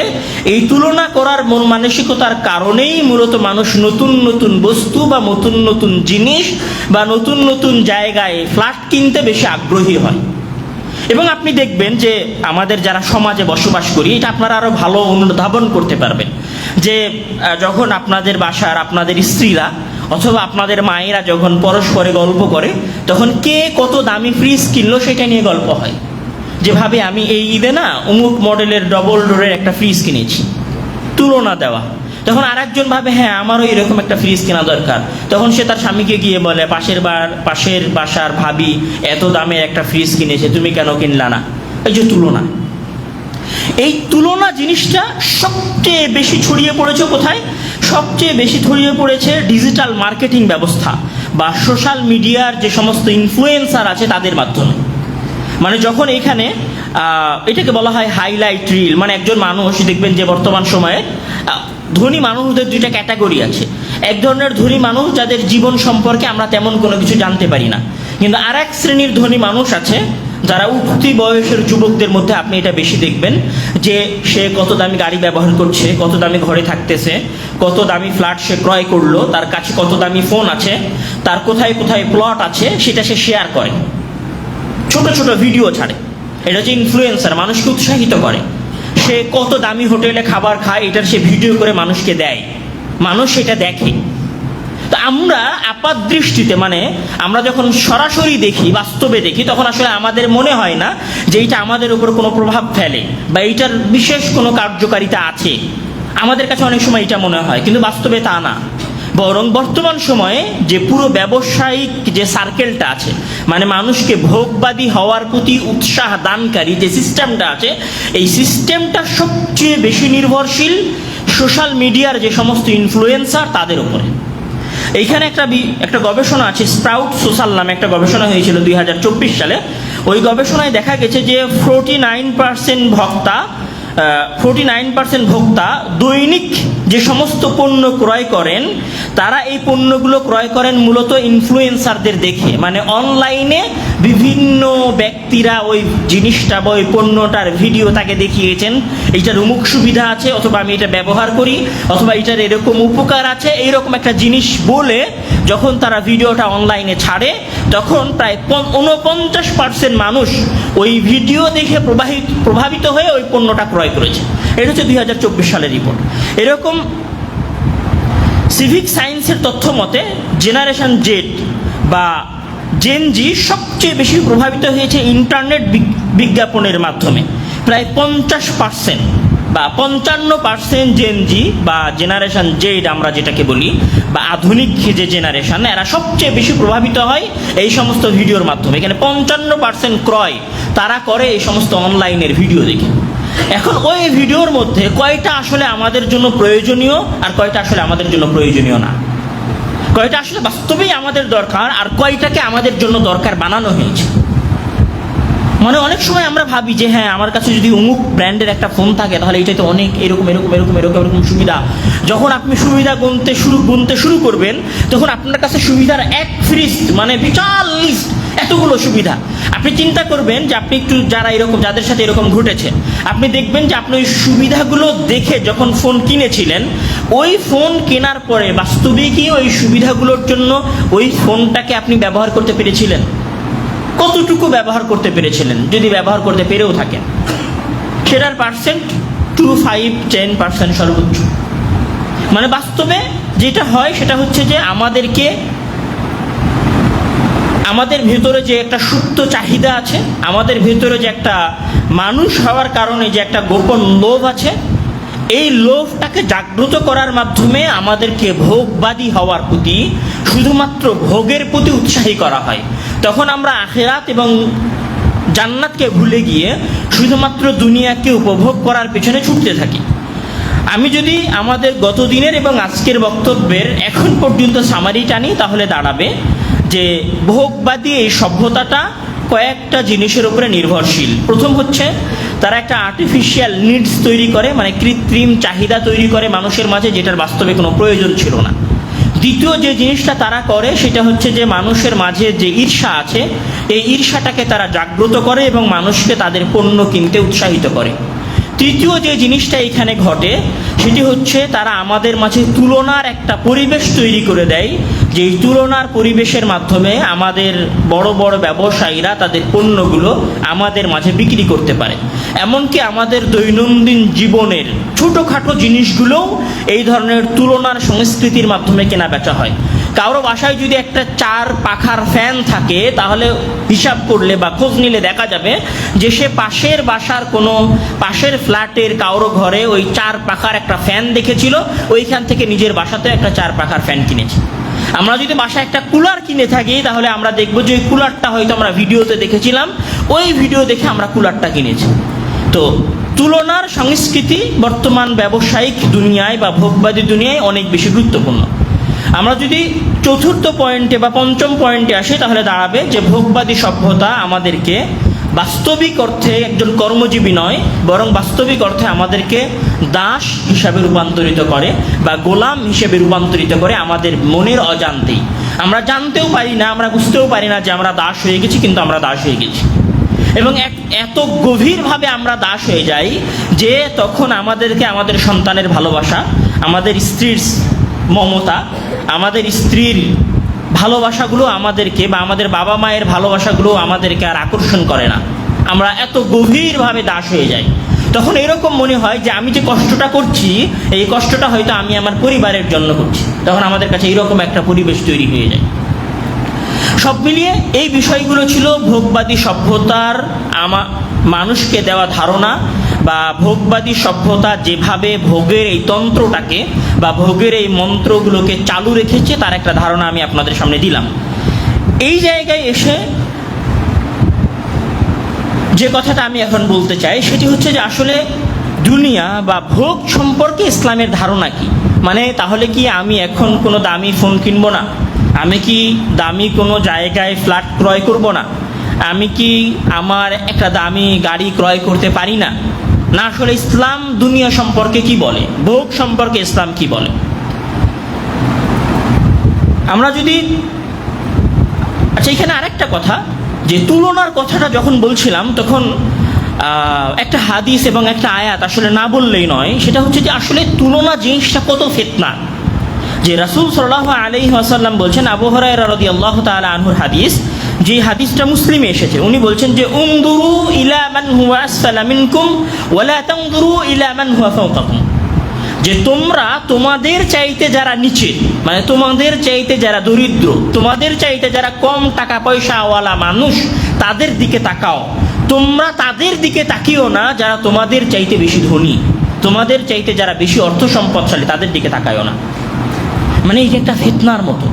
এই তুলনা করার মন মানসিকতার কারণেই মূলত মানুষ নতুন নতুন বস্তু বা নতুন নতুন জিনিস বা নতুন নতুন জায়গায় ফ্ল্যাট কিনতে বেশি আগ্রহী হয়। এবং আপনি দেখবেন যে আমাদের যারা সমাজে বসবাস করি, এটা আপনারা আরো ভালো অনুধাবন করতে পারবেন যে যখন আপনাদের বাসার আপনাদের স্ত্রীরা অথবা আপনাদের মায়েরা যখন পরস্পরে গল্প করে, তখন কে কত দামি ফ্রিজ কিনলো সেটা নিয়ে গল্প হয়। যেভাবে আমি এই ঈদে না অমুক মডেলের ডবল ডোরের একটা ফ্রিজ কিনেছি, তুলনা দেওয়া। তখন আরেকজন ভাবে হ্যাঁ আমারও এরকম একটা ফ্রিজ কেনা দরকার। তখন সে তার স্বামীকে গিয়ে বলে, পাশের বাসার ভাবি এত দামের একটা ফ্রিজ কিনেছে, তুমি কেন কিনলা না? এই যে তুলনা, এই তুলনা জিনিসটা সবচেয়ে বেশি ছড়িয়ে পড়েছে কোথায়? সবচেয়ে বেশি ছড়িয়ে পড়েছে ডিজিটাল মার্কেটিং ব্যবস্থা বা সোশ্যাল মিডিয়ার যে সমস্ত ইনফ্লুয়েন্সার আছে তাদের মাধ্যমে। মানে যখন এইখানে এটাকে বলা হয় হাইলাইট রিল, মানে একজন মানুষ দেখবেন যে বর্তমান সময়ে ধনী মানুষদের 2টা ক্যাটাগরি আছে। এক ধরনের ধনী মানুষ যাদের জীবন সম্পর্কে আমরা তেমন কোনো কিছু জানতে পারি না, কিন্তু আর এক শ্রেণীর ধনী মানুষ আছে যারা উঠতি বয়সের যুবকদের মধ্যে আপনি এটা বেশি দেখবেন যে সে কত দামি গাড়ি ব্যবহার করছে, কত দামি ঘরে থাকতেছে, কত দামি ফ্ল্যাট সে ক্রয় করলো, তার কাছে কত দামি ফোন আছে, তার কোথায় কোথায় প্লট আছে, সেটা সে শেয়ার করে, ছোট ছোট ভিডিও ছাড়ে। এটা হচ্ছে ইনফ্লুয়েন্সার, মানুষকে উৎসাহিত করে। সে কত দামি হোটেলে খাবার খায়, এটার সে ভিডিও করে মানুষকে দেয়, মানুষ সেটা দেখে। তো আমরা আপাত দৃষ্টিতে, মানে আমরা যখন সরাসরি দেখি, বাস্তবে দেখি, তখন আসলে আমাদের মনে হয় না যে এইটা আমাদের উপর কোনো প্রভাব ফেলে বা এইটার বিশেষ কোনো কার্যকারিতা আছে। আমাদের কাছে অনেক সময় এটা মনে হয়, কিন্তু বাস্তবে তা না। বরং বর্তমান সময়ে যে পুরো ব্যবসায়িক যে সার্কেলটা আছে, মানে মানুষকে ভোগবাদী হওয়ার প্রতি উৎসাহ দানকারী যে সিস্টেমটা আছে, এই সিস্টেমটা সবচেয়ে বেশি নির্ভরশীল সোশ্যাল মিডিয়ার যে সমস্ত ইনফ্লুয়েন্সার তাদের উপরে। এইখানে একটা গবেষণা আছে, স্প্রাউট সোশ্যাল নামে একটা গবেষণা হয়েছিল 2024 সালে। ওই গবেষণায় দেখা গেছে যে 49% ভোক্তা দৈনিক যে সমস্ত পণ্য ক্রয় করেন, তারা এই পণ্যগুলো ক্রয় করেন মূলত ইনফ্লুয়েন্সারদের দেখে। মানে অনলাইনে বিভিন্ন ব্যক্তিরা ওই জিনিসটা বা ওই পণ্যটার ভিডিও তাকে দেখিয়েছেন, এইটার অমুক সুবিধা আছে, অথবা আমি এটা ব্যবহার করি, অথবা এটার এরকম উপকার আছে, এইরকম একটা জিনিস বলে যখন তারা ভিডিওটা অনলাইনে ছাড়ে, তখন প্রায় 49% মানুষ ওই ভিডিও দেখে প্রভাবিত হয়ে ওই পণ্যটা ক্রয় করেছে। এটা হচ্ছে 2024 সালের রিপোর্ট। এরকম সিভিক সায়েন্সের তথ্য মতে জেনারেশন জেড বা জেন জি সবচেয়ে বেশি প্রভাবিত হয়েছে ইন্টারনেট বিজ্ঞাপনের মাধ্যমে। প্রায় 50% বা 55% জেন জি বা জেনারেশন জেড আমরা যেটাকে বলি, বা আধুনিক যে জেনারেশন, এরা সবচেয়ে বেশি প্রভাবিত হয় এই সমস্ত ভিডিওর মাধ্যমে। এখানে 55% ক্রয় তারা করে এই সমস্ত অনলাইনের ভিডিও দেখে। এখন ওই ভিডিওর মধ্যে কয়টা আসলে আমাদের জন্য প্রয়োজনীয় আর কয়টা আসলে আমাদের জন্য প্রয়োজনীয় না, কয়টা আসলে বাস্তবেই আমাদের দরকার আর কয়টাকে আমাদের জন্য দরকার বানানো হয়েছে। মানে অনেক সময় আমরা ভাবি যে হ্যাঁ, আমার কাছে যদি অমুক ব্র্যান্ডের একটা ফোন থাকে তাহলে এটাতে অনেক এরকম এরকম এরকম এরকম এরকম সুবিধা। যখন আপনি সুবিধা গুনতে শুরু করবেন, তখন আপনার কাছে সুবিধার এক ফিরিস্ট, মানে বিশাল লিস্ট, এতগুলো সুবিধা। আপনি চিন্তা করবেন যে আপনি একটু যাদের সাথে এরকম ঘটেছে, আপনি দেখবেন যে আপনি ওই সুবিধাগুলো দেখে যখন ফোন কিনেছিলেন, ওই ফোন কেনার পরে বাস্তবে কি ওই সুবিধাগুলোর জন্য ওই ফোনটাকে আপনি ব্যবহার করতে পেরেছিলেন? কতটুকু ব্যবহার করতে পেরেছিলেন? যদি ব্যবহার করতে পেরেও থাকেন, সেটার পার্সেন্ট 2-5-10% সর্বোচ্চ। মানে বাস্তবে যেটা হয় সেটা হচ্ছে যে আমাদের ভেতরে যে একটা সুপ্ত চাহিদা আছে, আমাদের ভেতরে যে একটা মানুষ হওয়ার কারণে যে একটা গোপন লোভ আছে, এই লোভটাকে জাগ্রত করার মাধ্যমে আমাদেরকে ভোগবাদী হওয়ার প্রতি, শুধুমাত্র ভোগের প্রতি উৎসাহী করা হয়। তখন আমরা আখিরাত এবং জান্নাতকে ভুলে গিয়ে শুধুমাত্র দুনিয়াকে উপভোগ করার পেছনে ছুটতে থাকি। আমি যদি আমাদের গত দিনের এবং আজকের বক্তব্যের এখন পর্যন্ত সামারি টানি, তাহলে দাঁড়াবে যে ভোগবাদী এই সভ্যতাটা কয়েকটা জিনিসের উপরে নির্ভরশীল। প্রথম হচ্ছে তারা একটা আর্টিফিশিয়াল নিডস তৈরি করে, মানে কৃত্রিম চাহিদা তৈরি করে মানুষের মাঝে, যেটার বাস্তবে কোনো প্রয়োজন ছিল না। দ্বিতীয় যে জিনিসটা তারা করে সেটা হচ্ছে যে মানুষের মাঝে যে ঈর্ষা আছে, এই ঈর্ষাটাকে তারা জাগ্রত করে এবং মানুষকে তাদের পণ্য কিনতে উৎসাহিত করে। তৃতীয় যে জিনিসটা এখানে ঘটে সেটি হচ্ছে তারা আমাদের মাঝে তুলনার একটা পরিবেশ তৈরি করে দেয়, যে এই তুলনার পরিবেশের মাধ্যমে আমাদের বড় বড় ব্যবসায়ীরা তাদের পণ্যগুলো আমাদের মাঝে বিক্রি করতে পারে। এমনকি আমাদের দৈনন্দিন জীবনের ছোটোখাটো জিনিসগুলোও এই ধরনের তুলনার সংস্কৃতির মাধ্যমে কেনা বেচা হয়। কারো বাসায় যদি একটা 4 পাখার ফ্যান থাকে, তাহলে হিসাব করলে বা খোঁজ নিলে দেখা যাবে যে সে পাশের বাসার কোনো পাশের ফ্ল্যাটের কারো ঘরে ওই 4 পাখার একটা ফ্যান দেখেছিল, ওইখান থেকে নিজের বাসাতে একটা 4 পাখার ফ্যান কিনেছে। আমরা যদি বাসায় একটা কুলার কিনে থাকি, তাহলে আমরা দেখবো যে ওই কুলারটা হয়তো আমরা ভিডিওতে দেখেছিলাম, ওই ভিডিও দেখে আমরা কুলারটা কিনেছি। তো তুলনার সংস্কৃতি বর্তমান ব্যবসায়িক দুনিয়ায় বা ভোগবাদী দুনিয়ায় অনেক বেশি গুরুত্বপূর্ণ। আমরা যদি চতুর্থ পয়েন্টে বা পঞ্চম পয়েন্টে আসি, তাহলে দাঁড়াবে যে ভোগবাদী সভ্যতা আমাদেরকে বাস্তবিক অর্থে একজন কর্মজীবী নয়, বরং বাস্তবিক অর্থে আমাদেরকে দাস হিসাবে রূপান্তরিত করে বা গোলাম হিসেবে রূপান্তরিত করে আমাদের মনের অজান্তেই। আমরা জানতেও পারি না, আমরা বুঝতেও পারি না যে আমরা দাস হয়ে গেছি, কিন্তু আমরা দাস হয়ে গেছি। এবং এত গভীরভাবে আমরা দাস হয়ে যাই যে তখন আমাদেরকে আমাদের সন্তানের ভালোবাসা, আমাদের স্ত্রীর মমতা, আমাদের স্ত্রীর ভালোবাসাগুলো আমাদেরকে, বা আমাদের বাবা মায়ের ভালোবাসাগুলো আমাদেরকে আর আকর্ষণ করে না। আমরা এত গভীরভাবে দাস হয়ে যাই। তখন এরকম মনে হয় যে আমি যে কষ্টটা করছি, এই কষ্টটা হয়তো আমি আমার পরিবারের জন্য করছি। তখন আমাদের কাছে এইরকম একটা পরিবেশ তৈরি হয়ে যায়। সব মিলিয়ে এই বিষয়গুলো ছিল ভোগবাদী সভ্যতার মানুষকে দেওয়া ধারণা, বা ভোগবাদী সভ্যতা যেভাবে ভোগের এই তন্ত্রটাকে বা ভোগের এই মন্ত্রগুলোকে চালু রেখেছে, তার একটা ধারণা আমি আপনাদের সামনে দিলাম। এই জায়গায় এসে যে কথাটা আমি এখন বলতে চাই সেটি হচ্ছে যে আসলে দুনিয়া বা ভোগ সম্পর্কে ইসলামের ধারণা কি। মানে তাহলে কি আমি এখন কোনো দামি ফোন কিনবো না? আমি কি দামি কোনো জায়গায় ফ্ল্যাট ক্রয় করব না? আমি কি আমার একটা দামি গাড়ি ক্রয় করতে পারি না? না আসলে ইসলাম দুনিয়া সম্পর্কে কি বলে, ভোগ সম্পর্কে ইসলাম কি বলে। আমরা যদি আচ্ছা, এখানে আরেকটা কথা, যে তুলনার কথাটা যখন বলছিলাম তখন একটা হাদিস এবং একটা আয়াত আসলে না বললেই নয়। সেটা হচ্ছে যে আসলে তুলনা জিনিসটা কত ফিতনা। যে রাসূল সাল্লাল্লাহু আলাইহি ওয়াসাল্লাম বলছেন, আবু হুরায়রা রাদিয়াল্লাহু তাআলা আনহুর হাদিস, যে হাদিসটা মুসলিমে এসেছে, উনি বলছেন যে উনদুরু ইলা মান হুয়া আসফালা মিনকুম ওয়া লা তানদুরু ইলা মান হুয়া ফাওকাকুম। যে তোমরা তোমাদের চাইতে যারা নিচে, মানে তোমাদের চাইতে যারা দরিদ্র, তোমাদের চাইতে যারা কম টাকা পয়সাওয়ালা মানুষ, তাদের দিকে তাকাও। তোমরা তাদের দিকে তাকিও না যারা তোমাদের চাইতে বেশি ধনী, তোমাদের চাইতে যারা বেশি অর্থ সম্পদশালী, তাদের দিকে তাকায়ও না। মানে এই যে একটা ফিতনার মতো।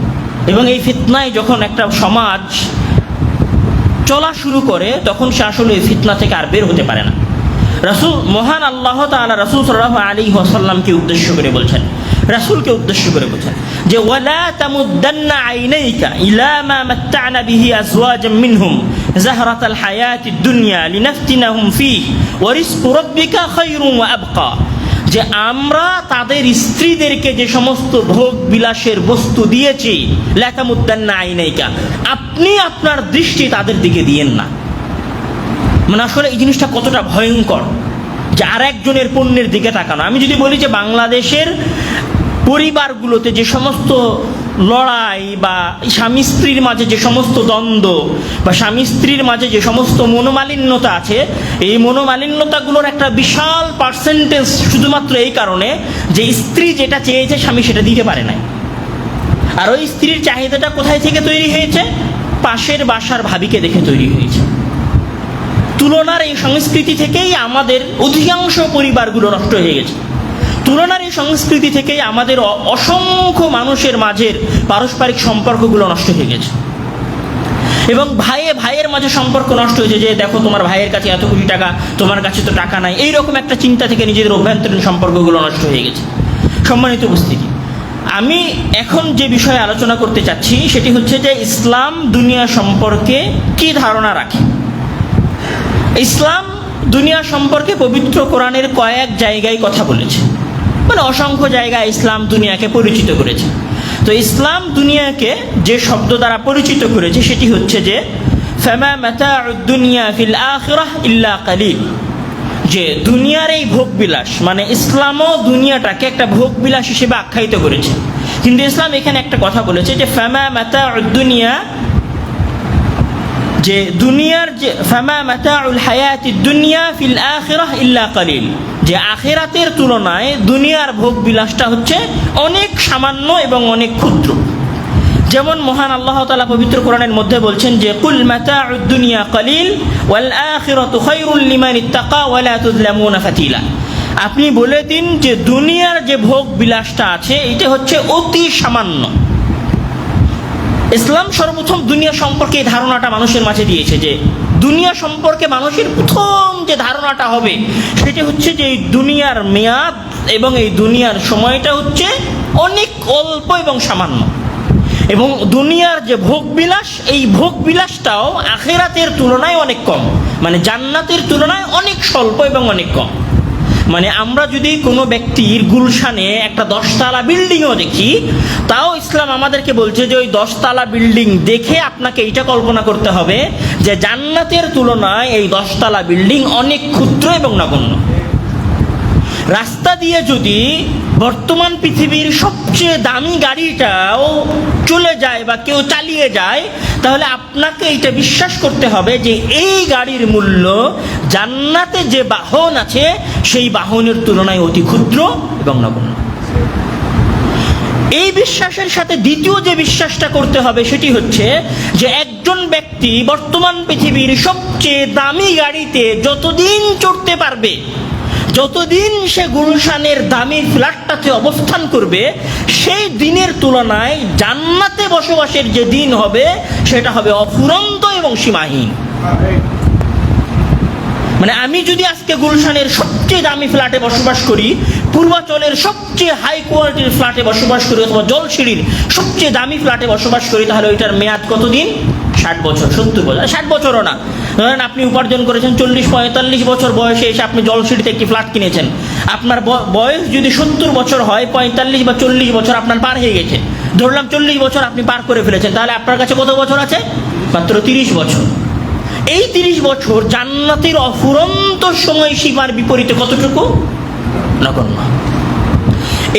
এবং এই ফিতনায় যখন একটা সমাজ চলা শুরু করে, তখন সে আসলে এই ফিতনা থেকে আর বের হতে পারে না। রাসূল, মহান আল্লাহ তাআলা রাসূল সাল্লাল্লাহু আলাইহি ওয়াসাল্লামকে উদ্দেশ্য করে বলছেন, রাসূলকে উদ্দেশ্য করে বলছেন যে ওয়ালা তামুদ্দান্না আইনাইকা ইলা মা মাত্তা'না বিহি আজওয়াজাম মিনহুম যাহরাতাল হায়াতিদ দুনিয়া লিনাফতিনাহুম ফীহি ওয়া রিজকু রাব্বিকা খায়রুন ওয়া আবকা। যে আমরা তাদের স্ত্রীদেরকে যে সমস্ত ভোগ বিলাসের বস্তু দিয়েছি, লা তামুদ্দান্না আইনাইকা, আপনি আপনার দৃষ্টি তাদের দিকে দিয়েন না। মানে আসলে এই জিনিসটা কতটা ভয়ঙ্কর, যে আরেকজনের পণ্যের দিকে তাকানো। আমি যদি বলি যে বাংলাদেশের পরিবারগুলোতে যে সমস্ত লড়াই বা স্বামী স্ত্রীর মাঝে যে সমস্ত দ্বন্দ্ব বা স্বামী স্ত্রীর মাঝে যে সমস্ত মনোমালিন্যতা আছে, এই মনোমালিন্যতাগুলোর একটা বিশাল পার্সেন্টেজ শুধুমাত্র এই কারণে যে স্ত্রী যেটা চেয়েছে স্বামী সেটা দিতে পারে নাই। আর ওই স্ত্রীর চাহিদাটা কোথায় থেকে তৈরি হয়েছে? পাশের বাসার ভাবিকে দেখে তৈরি হয়েছে। তুলনার এই সংস্কৃতি থেকেই আমাদের অধিকাংশ পরিবারগুলো নষ্ট হয়ে গেছে। তুলনার এই সংস্কৃতি থেকেই আমাদের অসংখ্য মানুষের মাঝের পারস্পরিক সম্পর্কগুলো নষ্ট হয়ে গেছে। এবং ভাইয়ের মাঝে সম্পর্ক নষ্ট হয়েছে, যে দেখো তোমার ভাইয়ের কাছে এত কোটি টাকা, তোমার কাছে তো টাকা নাই, এইরকম একটা চিন্তা থেকে নিজেদের অভ্যন্তরীণ সম্পর্কগুলো নষ্ট হয়ে গেছে। সম্মানিত উপস্থিতি, আমি এখন যে বিষয়ে আলোচনা করতে চাচ্ছি সেটি হচ্ছে যে ইসলাম দুনিয়া সম্পর্কে কি ধারণা রাখে। ইসলাম দুনিয়া সম্পর্কে পবিত্র কোরআনের কয়েক জায়গায় কথা বলেছে, মানে অসংখ্য জায়গায় ইসলাম দুনিয়াকে পরিচিত করেছে। তো ইসলাম দুনিয়াকে যে শব্দ দ্বারা পরিচিত করেছে সেটি হচ্ছে যে ফামা মাতাউদ দুনিয়া ফিল আখিরাহ ইল্লা কালিল। যে দুনিয়ার এই ভোগবিলাস, মানে ইসলামও দুনিয়াটাকে একটা ভোগবিলাস হিসেবে আখ্যায়িত করেছে। কিন্তু ইসলাম এখানে একটা কথা বলেছে যে ফামা মাতাউদ দুনিয়া, যে দুনিয়ার যে ফামা মাতাউল হায়াতিদ দুনিয়া ফিল আখিরাহ ইল্লা কালিল, যে আখিরাতের তুলনায় দুনিয়ার ভোগ বিলাসটা হচ্ছে অনেক সামান্য এবং অনেক ক্ষুদ্র। যেমন মহান আল্লাহ তাআলা পবিত্র কোরআনের মধ্যে বলছেন যে কুল মাতাউদ দুনিয়া কালিল ওয়াল আখিরাতু খায়রুল লিমান ইত্তাকা ওয়া লা তুযলামুনা ফাতিলা। আপনি বলে দিন যে দুনিয়ার যে ভোগ বিলাসটা আছে এটা হচ্ছে অতি সামান্য। ইসলাম সর্বপ্রথম দুনিয়া সম্পর্কে এই ধারণাটা মানুষের মাঝে দিয়েছে, যে দুনিয়া সম্পর্কে মানুষের প্রথম যে ধারণাটা হবে সেটা হচ্ছে যে এই দুনিয়ার মেয়াদ এবং এই দুনিয়ার সময়টা হচ্ছে অনেক অল্প এবং সামান্য। এবং দুনিয়ার যে ভোগবিলাস, এই ভোগবিলাসটাও আখিরাতের তুলনায় অনেক কম, মানে জান্নাতের তুলনায় অনেক স্বল্প এবং অনেক কম। মানে আমরা যদি কোনো ব্যক্তির গুলশানে একটা 10 তলা বিল্ডিংও দেখি, তাও ইসলাম আমাদেরকে বলছে যে ওই 10 তলা বিল্ডিং দেখে আপনাকে এইটা কল্পনা করতে হবে যে জান্নাতের তুলনায় এই 10 তলা বিল্ডিং অনেক ক্ষুদ্র এবং নগণ্য। রাস্তা দিয়ে যদি বর্তমান পৃথিবীর সবচেয়ে দামি গাড়িটাও চলে যায় বা কেউ চালিয়ে যায়, তাহলে আপনাকে এটা বিশ্বাস করতে হবে যে এই গাড়ির মূল্য জান্নাতে যে বাহন আছে সেই বাহনের তুলনায় অতি ক্ষুদ্র এবং নগণ্য। এই বিশ্বাসের সাথে দ্বিতীয় যে বিশ্বাসটা করতে হবে সেটি হচ্ছে যে একজন ব্যক্তি বর্তমান পৃথিবীর সবচেয়ে দামি গাড়িতে যতদিন চড়তে পারবে, যতদিন সে গুলশানের দামি ফ্ল্যাটটাতে অবস্থান করবে, সেই দিনের তুলনায় জান্নাতে বসবাসের যে দিন হবে সেটা হবে অফুরন্ত এবং সীমাহীন। মানে আমি যদি আজকে গুলশানের সবচেয়ে দামি ফ্ল্যাটে বসবাস করি, পূর্বাচলের সবচেয়ে হাই কোয়ালিটির ফ্ল্যাটে বসবাস করি, অথবা জলসিঁড়ির সবচেয়ে দামি ফ্ল্যাটে বসবাস করি, তাহলে ওইটার মেয়াদ কতদিন? 60 বছর, 70 বছর, 60 বছরও না, ধরেন আপনি উপার্জন করেছেন 40-45 বছর বয়সে এসে আপনি জলসিটিতে একটি ফ্ল্যাট কিনেছেন, আপনার বয়স যদি 70 বছর হয়, 45 বা 40 বছর আপনার পার হয়ে গেছে, ধরলাম 40 বছর আপনি পার করে ফেলেছেন, তাহলে আপনার কাছে কত বছর আছে? মাত্র 30 বছর। এই 30 বছর জান্নাতের অফুরন্ত সময়সীমার বিপরীতে কতটুকু? নগণ্য।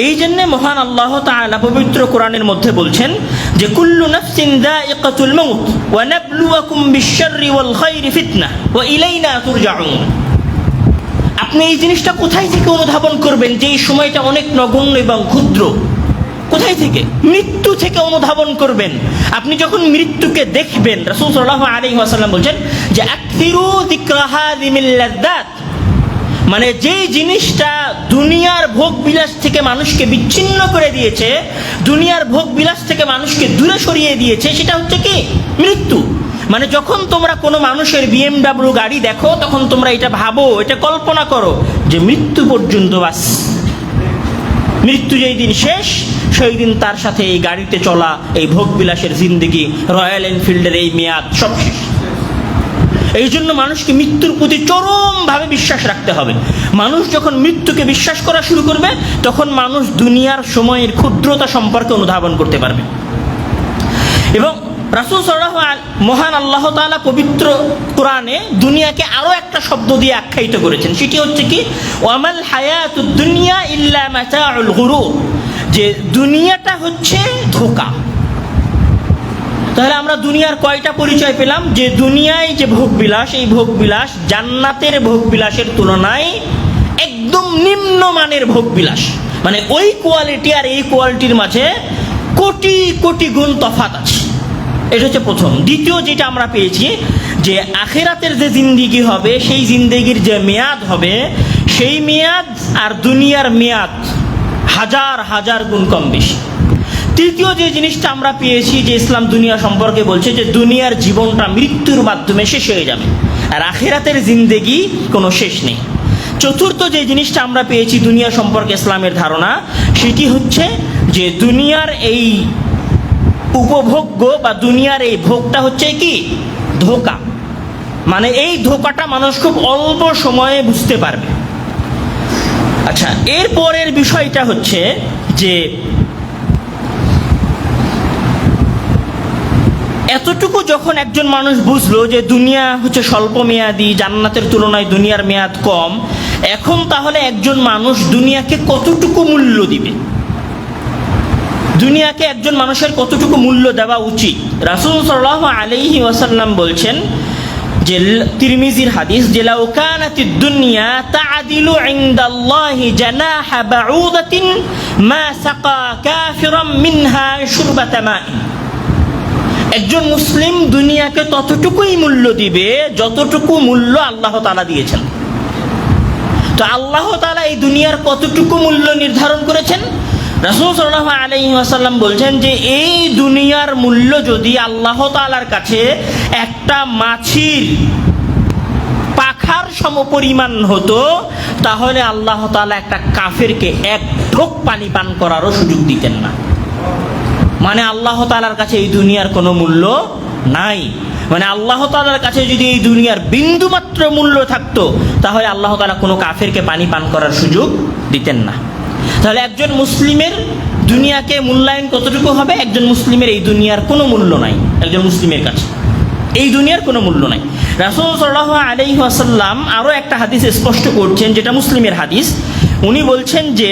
এই জন্য মহান আল্লাহ তাআলা পবিত্র কোরআনের মধ্যে বলছেন যে কুল্লু নাফসিন যায়িকাতুল মাউত ওয়া নাবলুয়াকুম বিশ-শাররি ওয়াল খায়রি ফিতনাহ ওয়া ইলাইনা তুরজাউন। আপনি এই জিনিসটা কোথায় থেকে অনুধাবন করবেন যে এই সময়টা অনেক নগণ্য এবং ক্ষুদ্র? কোথায় থেকে? মৃত্যু থেকে অনুধাবন করবেন। আপনি যখন মৃত্যুকে দেখবেন, রাসূল সাল্লাল্লাহু আলাইহি ওয়াসাল্লাম বলেন যে আকসিরু যিকরা হাযিমিল লাযযাত, মানে যে জিনিসটা দুনিয়ার ভোগ বিলাস থেকে মানুষকে বিচ্ছিন্ন করে দিয়েছে, দুনিয়ার ভোগ বিলাস থেকে মানুষকে দূরে সরিয়ে দিয়েছে, সেটা হচ্ছে কি? মৃত্যু। মানে যখন তোমরা কোনো মানুষের BMW গাড়ি দেখো, তখন তোমরা এটা ভাবো, এটা কল্পনা করো যে মৃত্যু পর্যন্ত বাস, মৃত্যু যেই দিন শেষ সেই দিন তার সাথে এই গাড়িতে চলা, এই ভোগ বিলাসের জিন্দেগি, রয়্যাল এনফিল্ডের এই মেয়াদ সব শেষ। এই জন্য মানুষকে মৃত্যুর প্রতি চরমভাবে বিশ্বাস রাখতে হবে। মানুষ যখন মৃত্যুকে বিশ্বাস করা শুরু করবে, তখন মানুষ দুনিয়ার সময়ের ক্ষুদ্রতা সম্পর্কে অনুধাবন করতে পারবে। এবং রাসূল সাল্লাল্লাহু আলাইহি, মহান আল্লাহ তাআলা পবিত্র কোরআনে দুনিয়াকে আরো একটা শব্দ দিয়ে আখ্যায়িত করেছেন, সেটি হচ্ছে কি? ওয়ামাল হায়াতুদ দুনিয়া ইল্লা মাতাউল গুরুর, যে দুনিয়াটা হচ্ছে ধোঁকা। তাহলে আমরা দুনিয়ার কয়টা পরিচয় পেলাম? যে দুনিয়ায় যে ভোগবিলাস, এই ভোগবিলাস জান্নাতের ভোগবিলাসের তুলনায় একদম নিম্নমানের ভোগবিলাস, মানে ওই কোয়ালিটি আর এই কোয়ালিটির মাঝে কোটি কোটি গুণ তফাৎ আছে। এটা হচ্ছে প্রথম। দ্বিতীয় যেটা আমরা পেয়েছি, যে আখিরাতের যে জিন্দেগি হবে, সেই জিন্দেগির যে মেয়াদ হবে, সেই মেয়াদ আর দুনিয়ার মেয়াদ হাজার হাজার গুণ কম বেশি। তৃতীয় যে জিনিসটা আমরা পেয়েছি, যে ইসলাম দুনিয়া সম্পর্কে বলছে যে দুনিয়ার জীবনটা মৃত্যুর মাধ্যমে শেষ হয়ে যাবে, আর আখিরাতের জিন্দেগি কোনো শেষ নেই। চতুর্থ যে জিনিসটা আমরা পেয়েছি দুনিয়া সম্পর্কে ইসলামের ধারণা, সেটি হচ্ছে যে দুনিয়ার এই উপভোগ্য বা দুনিয়ার এই ভোগটা হচ্ছে কি? ধোঁকা। মানে এই ধোঁকাটা মানুষ খুব অল্প সময়ে বুঝতে পারবে। আচ্ছা, এরপরের বিষয়টা হচ্ছে যে এতটুকু যখন একজন মানুষ বুঝলো যে দুনিয়া হচ্ছে স্বল্প মেয়াদি, জান্নাতের তুলনায় দুনিয়ার মেয়াদ কম, এখন তাহলে একজন মানুষ দুনিয়াকে কতটুকু মূল্য দিবে? দুনিয়াকে একজন মানুষের কতটুকু মূল্য দেওয়া উচিত? রাসূল সাল্লাল্লাহু আলাইহি ওয়াসাল্লাম বলছেন, যে তিরমিজির হাদিস, যে লাউ কানাতিদ দুনিয়া তাআদিলু ইনদাল্লাহি জানাহা বাউদাতিন মা সাকা কাফিরাম মিনহা শুরবাতা মা'ইন। একজন মুসলিম দুনিয়াকে ততটুকুই মূল্য দিবে যতটুকু মূল্য আল্লাহ তাআলা দিয়েছেন। তো আল্লাহ তাআলা এই দুনিয়ার কতটুকু মূল্য নির্ধারণ করেছেন? রাসূল সাল্লাল্লাহু আলাইহি ওয়াসাল্লাম বলছেন যে এই দুনিয়ার মূল্য যদি আল্লাহ তাআলার কাছে একটা মাছির পাখার সমপরিমাণ হতো, তাহলে আল্লাহ তাআলা একটা কাফেরকে এক ঢোক পানি পান করারও সুযোগ দিতেন না। মানে আল্লাহ তাআলার কাছে এই দুনিয়ার কোনো মূল্য নাই। মানে আল্লাহ তাআলার কাছে যদি এই দুনিয়ার বিন্দুমাত্র মূল্য থাকতো, তাহলে আল্লাহ তাআলা কোনো কাফেরকে পানি পান করার সুযোগ দিতেন না। তাহলে একজন মুসলিমের দুনিয়াকে মূল্যায়ন কতটুকু হবে? একজন মুসলিমের এই দুনিয়ার কোনো মূল্য নাই। একজন মুসলিমের কাছে এই দুনিয়ার কোনো মূল্য নাই। রাসূল সাল্লাল্লাহু আলাইহি ওয়াসাল্লাম আরও একটা হাদিস স্পষ্ট করছেন, যেটা মুসলিমের হাদিস। উনি বলছেন যে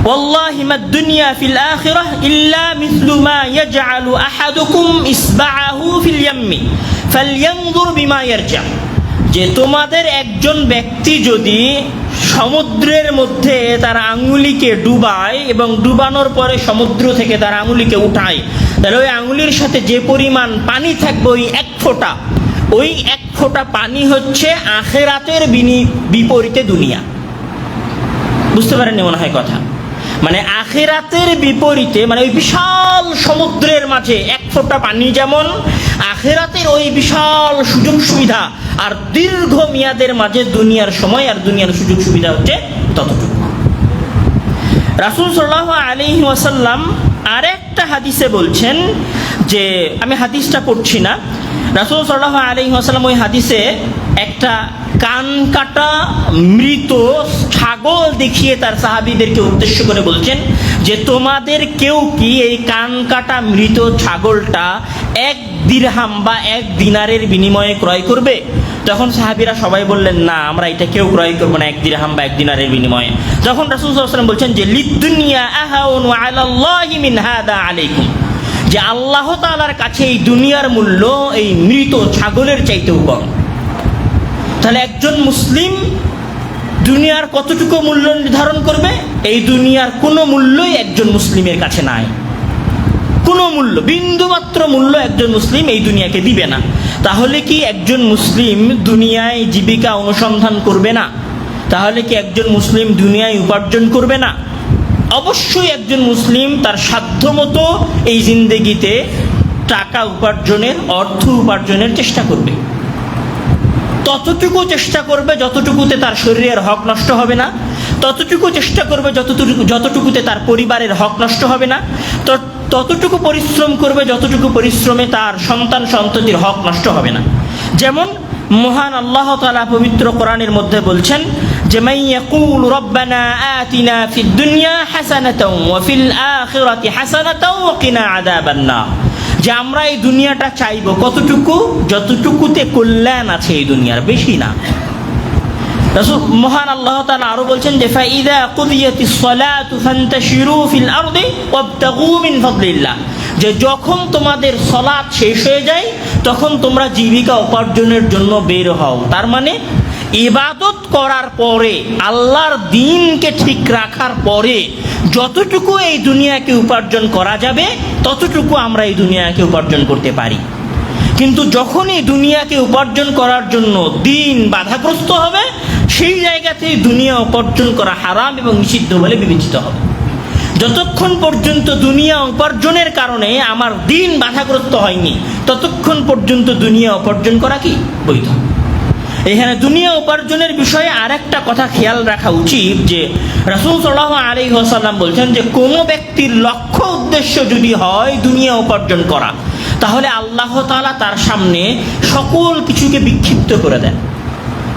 ওয়াল্লাহি মা দুনিয়া ফিল আখিরাহ ইল্লা মিসলু মা ইয়াজআলু আহাদুকুম ইসবাআহু ফিল ইয়াম্মি ফালইয়ানজুর বিমা ইয়ারজা। যে তোমাদের একজন ব্যক্তি যদি সমুদ্রের মধ্যে তার আঙুলিকে ডুবায় এবং ডুবানোর পরে সমুদ্র থেকে তার আঙুলিকে উঠায়, তাহলে ওই আঙুলির সাথে যে পরিমাণ পানি থাকবে, ওই এক ফোঁটা পানি হচ্ছে আখিরাতের বিপরীতে দুনিয়া। বুঝতে পারেননি মনে হয় কথা? মানে আখিরাতের বিপরীতে, মানে ওই বিশাল সমুদ্রের মাঝে এক ফোঁটা পানি যেমন, আখিরাতের ওই বিশাল সুযোগ সুবিধা আর দীর্ঘ মেয়াদের মাঝে দুনিয়ার সময় আর দুনিয়ার সুযোগ সুবিধা হচ্ছে ততটুকু। রাসূল সাল্লাল্লাহু আলাইহি ওয়াসাল্লাম আরেকটা হাদিসে বলছেন যে যে আমি হাদিসটা পড়ছি না, রাসূল সাল্লাল্লাহু আলাইহি ওয়াসাল্লাম ওই হাদিসে একটা কান কাটা মৃত ছাগল দেখিয়ে তার সাহাবীদেরকে উদ্দেশ্য করে বলছেন যে তোমাদের কেউ কি এই কান কাটা মৃত ছাগলটা 1 দিরহাম বা 1 দিনারের বিনিময়ে ক্রয় করবে? তখন সাহাবীরা সবাই বললেন না, আমরা এটা কেউ ক্রয় করবো না 1 দিরহাম বা 1 দিনারের বিনিময়ে। তখন রাসূল সাল্লাল্লাহু আলাইহি ওয়াসাল্লাম বলছেন যে লিদ্দুনিয়া আহাউনু আলাল্লাহি মিন হাদা আলাইকুম, যে আল্লাহ তাআলার কাছে এই দুনিয়ার মূল্য এই মৃত ছাগলের চাইতেও কম। তাহলে একজন মুসলিম দুনিয়ার কতটুকু মূল্য নির্ধারণ করবে? এই দুনিয়ার কোনো মূল্যই একজন মুসলিমের কাছে নাই, কোনো মূল্য, বিন্দুমাত্র মূল্য একজন মুসলিম এই দুনিয়াকে দিবে না। তাহলে কি একজন মুসলিম দুনিয়ায় জীবিকা অনুসন্ধান করবে না? তাহলে কি একজন মুসলিম দুনিয়ায় উপার্জন করবে না? অবশ্যই একজন মুসলিম তার সাধ্যমতো এই জিন্দেগিতে টাকা উপার্জনের, অর্থ উপার্জনের চেষ্টা করবে। ততটুকু চেষ্টা করবে যতটুকুতে তার শরীরের হক নষ্ট হবে না, ততটুকু চেষ্টা করবে যতটুকুতে তার পরিবারের হক নষ্ট হবে না, ততটুকু পরিশ্রম করবে যতটুকু পরিশ্রমে তার সন্তান সন্ততির হক নষ্ট হবে না। যেমন মহান আল্লাহ তাআলা পবিত্র কোরআনের মধ্যে বলছেন যে মান ইয়াকুল রব্বানা আতিনা ফিদ দুনিয়া হাসানাতাও ওয়া ফিল আখিরাতি হাসানাতাও ওয়া কিনা আযাবান নার, যে আমরা এই দুনিয়াটা চাইবো কতটুকু? যতটুকুতে কল্যাণ আছে এই দুনিয়ার, বেশি না। রাসূল মহান আল্লাহ তাআলা আরো বলছেন যে ফাইদা কুদিয়াতিস সালাতু ফান্তাশিরু ফিল আরদি ওয়াবতাগু মিন ফাদলিল্লাহ, যে যখন তোমাদের সালাত শেষ হয়ে যায় তখন তোমরা জীবিকা উপার্জনের জন্য বের হও। তার মানে ইবাদত করার পরে, আল্লাহর দ্বীনকে ঠিক রাখার পরে যতটুকু এই দুনিয়াকে উপার্জন করা যাবে ততটুকু আমরা এই দুনিয়াকে উপার্জন করতে পারি। কিন্তু যখন এই দুনিয়াকে উপার্জন করার জন্য দ্বীন বাধাগ্রস্ত হবে, সেই জায়গাতে দুনিয়া উপার্জন করা হারাম এবং নিষিদ্ধ বলে বিবেচিত হবে। যতক্ষণ পর্যন্ত দুনিয়া উপার্জনের কারণে আমার দ্বীন বাধাগ্রস্ত হয়নি, ততক্ষণ পর্যন্ত দুনিয়া উপার্জন করা কি বৈধ। এখানে দুনিয়া উপার্জনের বিষয়ে আরেকটা কথা খেয়াল রাখা উচিত যে রাসূল সাল্লাল্লাহু আলাইহি ওয়াসাল্লাম বলছেন যে কোনো ব্যক্তির লক্ষ্য উদ্দেশ্য যদি হয় দুনিয়া উপার্জন করা, তাহলে আল্লাহ তাআলা তার সামনে সকল কিছুকে বিক্ষিপ্ত করে দেন।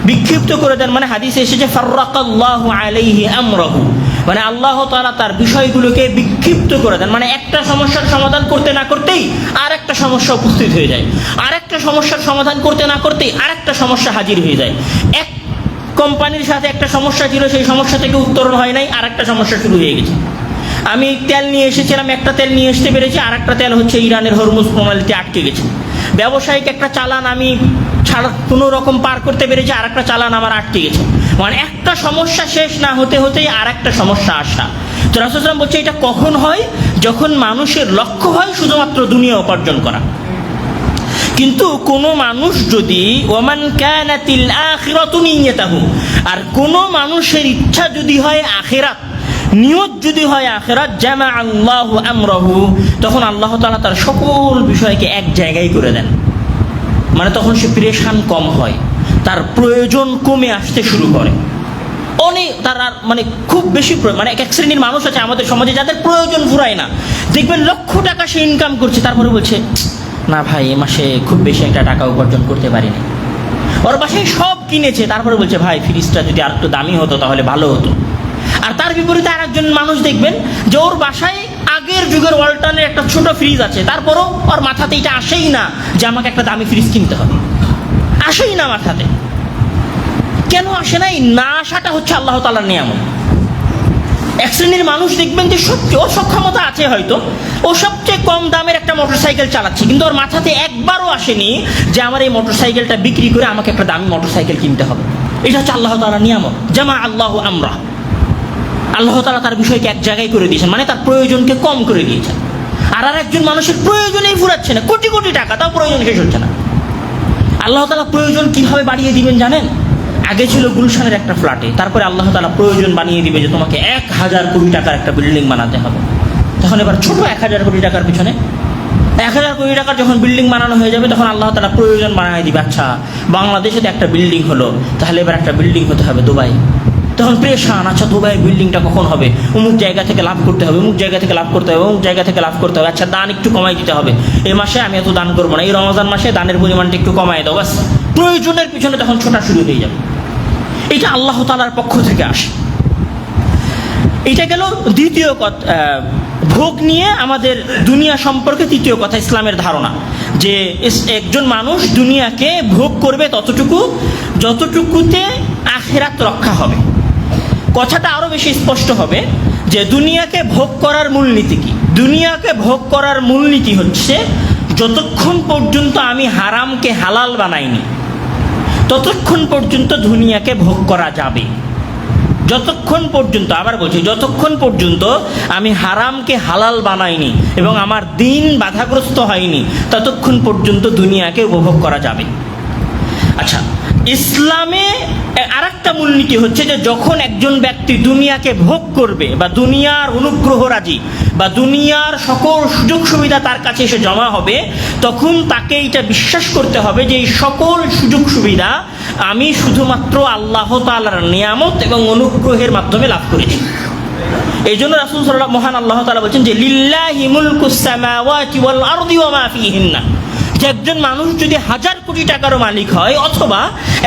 বিক্ষিপ্ত করে দেন মানে হাদিসে এসেছে ফাররাকাল্লাহু আলাইহি আমরাহু, মানে আল্লাহ তাআলা তার বিষয়গুলোকে বিক্ষিপ্ত করে দেন। মানে একটা সমস্যার সমাধান করতে না করতেই আর একটা সমস্যা উপস্থিত হয়ে যায়, আর একটা সমস্যার সমাধান করতে না করতেই আর একটা সমস্যা হাজির হয়ে যায়। এক কোম্পানির সাথে একটা সমস্যা ছিল, সেই সমস্যা থেকে উত্তরণ হয় নাই, আর একটা সমস্যা শুরু হয়ে গেছে। আমি তেল নিয়ে এসেছিলাম, একটা তেল নিয়ে আসতে পেরেছি, আর একটা তেল হচ্ছে ইরানের হরমুজ প্রণালীতে আটকে গেছে। ব্যবসায়িক একটা চালান আমি ছাড়া কোনো রকম পার করতে পেরেছি, আর একটা চালান আমার আটকে গেছে। মানে একটা সমস্যা শেষ না হতে হতেই আর একটা সমস্যা আসা। তো রাসূল সাল্লাল্লাহু আলাইহি ওয়াসাল্লাম বলছে এটা কখন হয়? যখন মানুষের লক্ষ্য হয় শুধুমাত্র দুনিয়া উপার্জন করা। কিন্তু কোনো মানুষ যদি ওয়ামান কানাতিল আখিরাতু নিয়াতাহু, আর কোনো মানুষের ইচ্ছা যদি হয় আখিরাত, নিয়ত যদি হয় আখিরাত, জামা আল্লাহু আমরাহু, তখন আল্লাহ তাআলা তার সকল বিষয়কে এক জায়গায় করে দেন। মানে তখন সে প্রেশান কম হয়, তার প্রয়োজন কমে আসতে শুরু করে। অনেক তার আর মানে খুব বেশি মানে এক শ্রেণীর মানুষ আছে আমাদের সমাজে যাদের প্রয়োজন ফুরায় না। দেখবেন লক্ষ টাকা সে ইনকাম করছে, তারপরে বলছে না ভাই এ মাসে খুব বেশি একটা টাকা উপার্জন করতে পারিনি। ওর বাসায় সব কিনেছে, তারপরে বলছে ভাই ফ্রিজটা যদি আর একটু দামি হতো তাহলে ভালো হতো। আর তার বিপরীতে আর একজন মানুষ দেখবেন যে ওর বাসায় আগের যুগের ওয়ালটনের একটা ছোট ফ্রিজ আছে, তারপরও ওর মাথাতে এটা আসেই না যে আমাকে একটা দামি ফ্রিজ কিনতে হবে, আসেই না মাথাতে। কেন আসে না? এই না আসাটা হচ্ছে আল্লাহ তাআলার নিয়ামত। এক শ্রেণীর মানুষ দেখবেন যে সবচেয়ে ওর সক্ষমতা আছে, হয়তো ও সবচেয়ে কম দামের একটা মোটরসাইকেল চালাচ্ছে, কিন্তু ওর মাথাতে একবারও আসেনি যে আমার এই মোটরসাইকেলটা বিক্রি করে আমাকে একটা দামি মোটরসাইকেল কিনতে হবে। এটা হচ্ছে আল্লাহ তাআলার নিয়ামত, জামা আল্লাহু আমরা। আল্লাহ তাআলা তার বিষয়কে এক জায়গায় করে দিয়েছেন, মানে তার প্রয়োজনকে কম করে দিয়েছেন। আর একজন মানুষের প্রয়োজনেই ফুরাচ্ছে না, কোটি কোটি টাকা, তাও প্রয়োজন শেষ হচ্ছে না। আল্লাহ তাআলা প্রয়োজন কিভাবে বাড়িয়ে দিবেন জানেন? আগে ছিল গুলশানের একটা ফ্ল্যাটে, তারপরে আল্লাহ তাআলা প্রয়োজন বানিয়ে দিবে যে তোমাকে 1000 কোটি টাকার একটা বিল্ডিং বানাতে হবে। তখন এবার ছোট 1000 কোটি টাকার পিছনে 1000 কোটি টাকার যখন বিল্ডিং বানানো হয়ে যাবে, তখন আল্লাহ তাআলা প্রয়োজন বানিয়ে দিবে। আচ্ছা বাংলাদেশে তো একটা বিল্ডিং হলো, তাহলে এবার একটা বিল্ডিং হতে হবে দুবাই, তখন প্রেশান, আচ্ছা দুবাইয়ের বিল্ডিংটা কখন হবে, অমুক জায়গা থেকে লাভ করতে হবে, অমুক জায়গা থেকে লাভ করতে হবে, অমুক জায়গা থেকে লাভ করতে হবে, আচ্ছা দান একটু কমাই দিতে হবে, এই মাসে আমি এত দান করবো না, এই রমজান মাসে দানের পরিমাণটা একটু কমাই দাও, বাস প্রয়োজনের পিছনে তখন ছোটা শুরু হয়ে যাবে। এটা আল্লাহ তাআলার পক্ষ থেকে আসে। এটা গেল দ্বিতীয় কথা, ভোগ নিয়ে আমাদের দুনিয়া সম্পর্কে তৃতীয় কথা ইসলামের ধারণা, যে একজন মানুষ দুনিয়াকে ভোগ করবে ততটুকু যতটুকুতে আখিরাত রক্ষা হবে। কথাটা আরো বেশি স্পষ্ট হবে যে দুনিয়াকে ভোগ করার মূলনীতি কি। দুনিয়াকে ভোগ করার মূলনীতি হচ্ছে যতক্ষণ পর্যন্ত আমি হারামকে হালাল বানাইনি ততক্ষণ পর্যন্ত দুনিয়াকে ভোগ করা যাবে। যতক্ষণ পর্যন্ত, আবার বলছি, যতক্ষণ পর্যন্ত আমি হারামকে হালাল বানাইনি এবং আমার দিন বাধাগ্রস্ত হয়নি ততক্ষণ পর্যন্ত দুনিয়াকে উপভোগ করা যাবে। আচ্ছা, ইসলামে আরেকটা মূলনীতি হচ্ছে যে যখন একজন ব্যক্তি দুনিয়াকে ভোগ করবে বা দুনিয়ার অনুগ্রহ রাজি বা দুনিয়ার সকল সুযোগ সুবিধা তার কাছে এসে জমা হবে, তখন তাকে এটা বিশ্বাস করতে হবে যে এই সকল সুযোগ সুবিধা আমি শুধুমাত্র আল্লাহ তাআলার নিয়ামত এবং অনুগ্রহের মাধ্যমে লাভ করেছি। এই জন্য রাসূল সাল্লাল্লাহু মহান আল্লাহ তাআলা বলছেন যে লিল্লাহি মুলকুস সামাওয়াতি ওয়াল আরদি ওয়া মা ফীহিন্না। যে একজন মানুষ যদি 1000 কোটি টাকারও মালিক হয় অথবা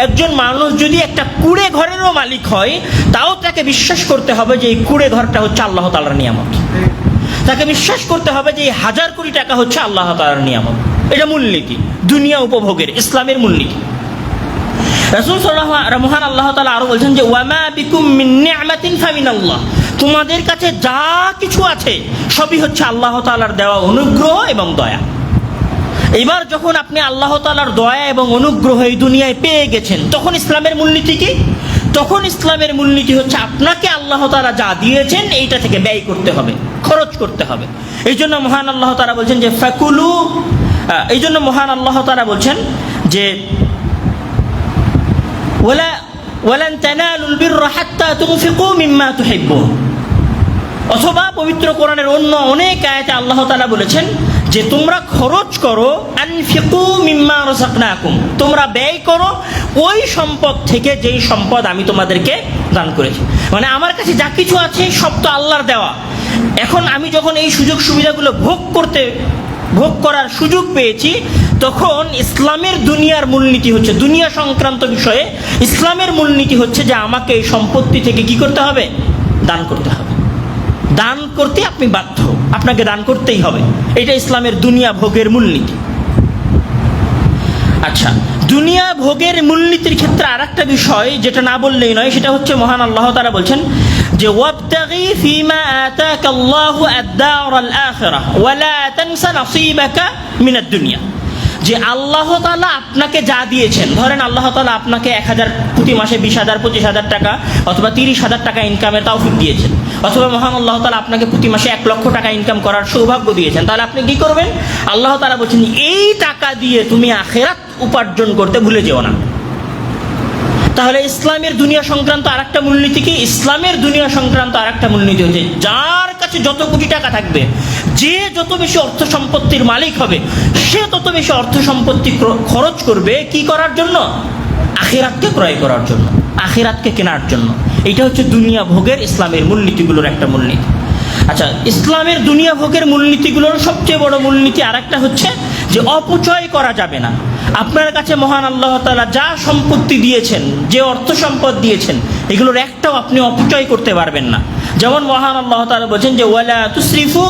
একজন মানুষ যদি একটা কুড়ে ঘরেরও মালিক হয়, তাও তাকে বিশ্বাস করতে হবে যে এই কুড়ে ঘরটা হচ্ছে আল্লাহ তাআলার নিয়ামত। তাকে বিশ্বাস করতে হবে যে এই 1000 কোটি টাকা হচ্ছে আল্লাহ তাআলার নিয়ামত। এটা মূলনীতি দুনিয়া উপভোগের, ইসলামের মূলনীতি। রাসূল সাল্লাল্লাহু আলাইহি মহান আল্লাহ তাআলা আরো বলছেন যে ওয়ামা বিকুম মিন নি'মাতিন ফামিনাল্লাহ। তোমাদের কাছে যা কিছু আছে সবই হচ্ছে আল্লাহ তাআলার দেওয়া অনুগ্রহ এবং দয়া। এবার যখন আপনি আল্লাহ তাআলার দয়া এবং অনুগ্রহ এই দুনিয়ায় পেয়ে গেছেন, তখন ইসলামের মূলনীতি কি? তখন ইসলামের মূলনীতি হচ্ছে আপনাকে আল্লাহ তাআলা যা দিয়েছেন এইটা থেকে ব্যয় করতে হবে, খরচ করতে হবে। এই জন্য মহান আল্লাহ তাআলা বলছেন যে ফাকুলু, এই জন্য মহান আল্লাহ তাআলা বলছেন যে ওয়ালান তানালুল বিররা হাত্তা তুনফিকু মিম্মা তুহিব্বুন। অথবা পবিত্র কোরআনের অন্য অনেক আয়াতে আল্লাহ তাআলা বলেছেন যে তোমরা খরচ করো, আনফিকু মিম্মা রাযাকনাকুম, তোমরা ব্যয় করো ওই সম্পদ থেকে যেই সম্পদ আমি তোমাদেরকে দান করেছি। মানে আমার কাছে যা কিছু আছে সব তো আল্লাহর দেওয়া। এখন আমি যখন এই সুযোগ সুবিধাগুলো ভোগ করার সুযোগ পেয়েছি, তখন ইসলামের দুনিয়ার মূলনীতি হচ্ছে, দুনিয়া সংক্রান্ত বিষয়ে ইসলামের মূলনীতি হচ্ছে যে আমাকে এই সম্পত্তি থেকে কি করতে হবে? দান করতে হবে। দান করতে আপনি বাধ্য, আপনাকে দান করতেই হবে। এটা ইসলামের দুনিয়া ভোগের মূলনীতি। আচ্ছা, দুনিয়া ভোগের মূলনীতির ক্ষেত্রে আরেকটা বিষয় যেটা না বললেই নয়, সেটা হচ্ছে মহান আল্লাহ তাআলা বলছেন যে ওয়াবতাগি ফীমা আতাকাল্লাহু আদ-দারাল আখিরাহ ওয়া লা তানসা নসীবাকা মিনাদ দুনিয়া। যে আল্লাহ তাআলা আপনাকে যা দিয়েছেন, ধরেন আল্লাহ তাআলা আপনাকে 1000 প্রতি মাসে 20,000 25,000 টাকা অথবা 30,000 টাকা ইনকামের তৌফিক দিয়েছেন, অথবা মহান আল্লাহ তাআলা আপনাকে প্রতি মাসে 1 লক্ষ টাকা ইনকাম করার সৌভাগ্য দিয়েছেন, তাহলে আপনি কি করবেন? আল্লাহ তাআলা বলছেন এই টাকা দিয়ে তুমি আখিরাত উপার্জন করতে ভুলে যেও না। তাহলে ইসলামের দুনিয়া সংক্রান্ত আরেকটা মূলনীতি কি? ইসলামের দুনিয়া সংক্রান্ত আরেকটা মূলনীতি হচ্ছে যার কাছে যত কোটি টাকা থাকবে, যে যত বেশি অর্থ সম্পত্তির মালিক হবে, সে তত বেশি অর্থ সম্পত্তি খরচ করবে কি করার জন্য? আখিরাতকে ক্রয় করার জন্য, আখিরাতকে কেনার জন্য। এটা হচ্ছে দুনিয়া ভোগের ইসলামের মূলনীতিগুলোর একটা মূলনীতি। আচ্ছা, ইসলামের দুনিয়া ভোগের মূলনীতিগুলোর সবচেয়ে বড় মূলনীতি আরেকটা হচ্ছে যে অপচয় করা যাবে না। আপনার কাছে মহান আল্লাহ তাআলা যা সম্পত্তি দিয়েছেন, যে অর্থ সম্পদ দিয়েছেন, এগুলোর একটাও আপনি অপচয় করতে পারবেন না। যেমন মহান আল্লাহ তাআলা বলেছেন যে ওয়ালা তুসরিফু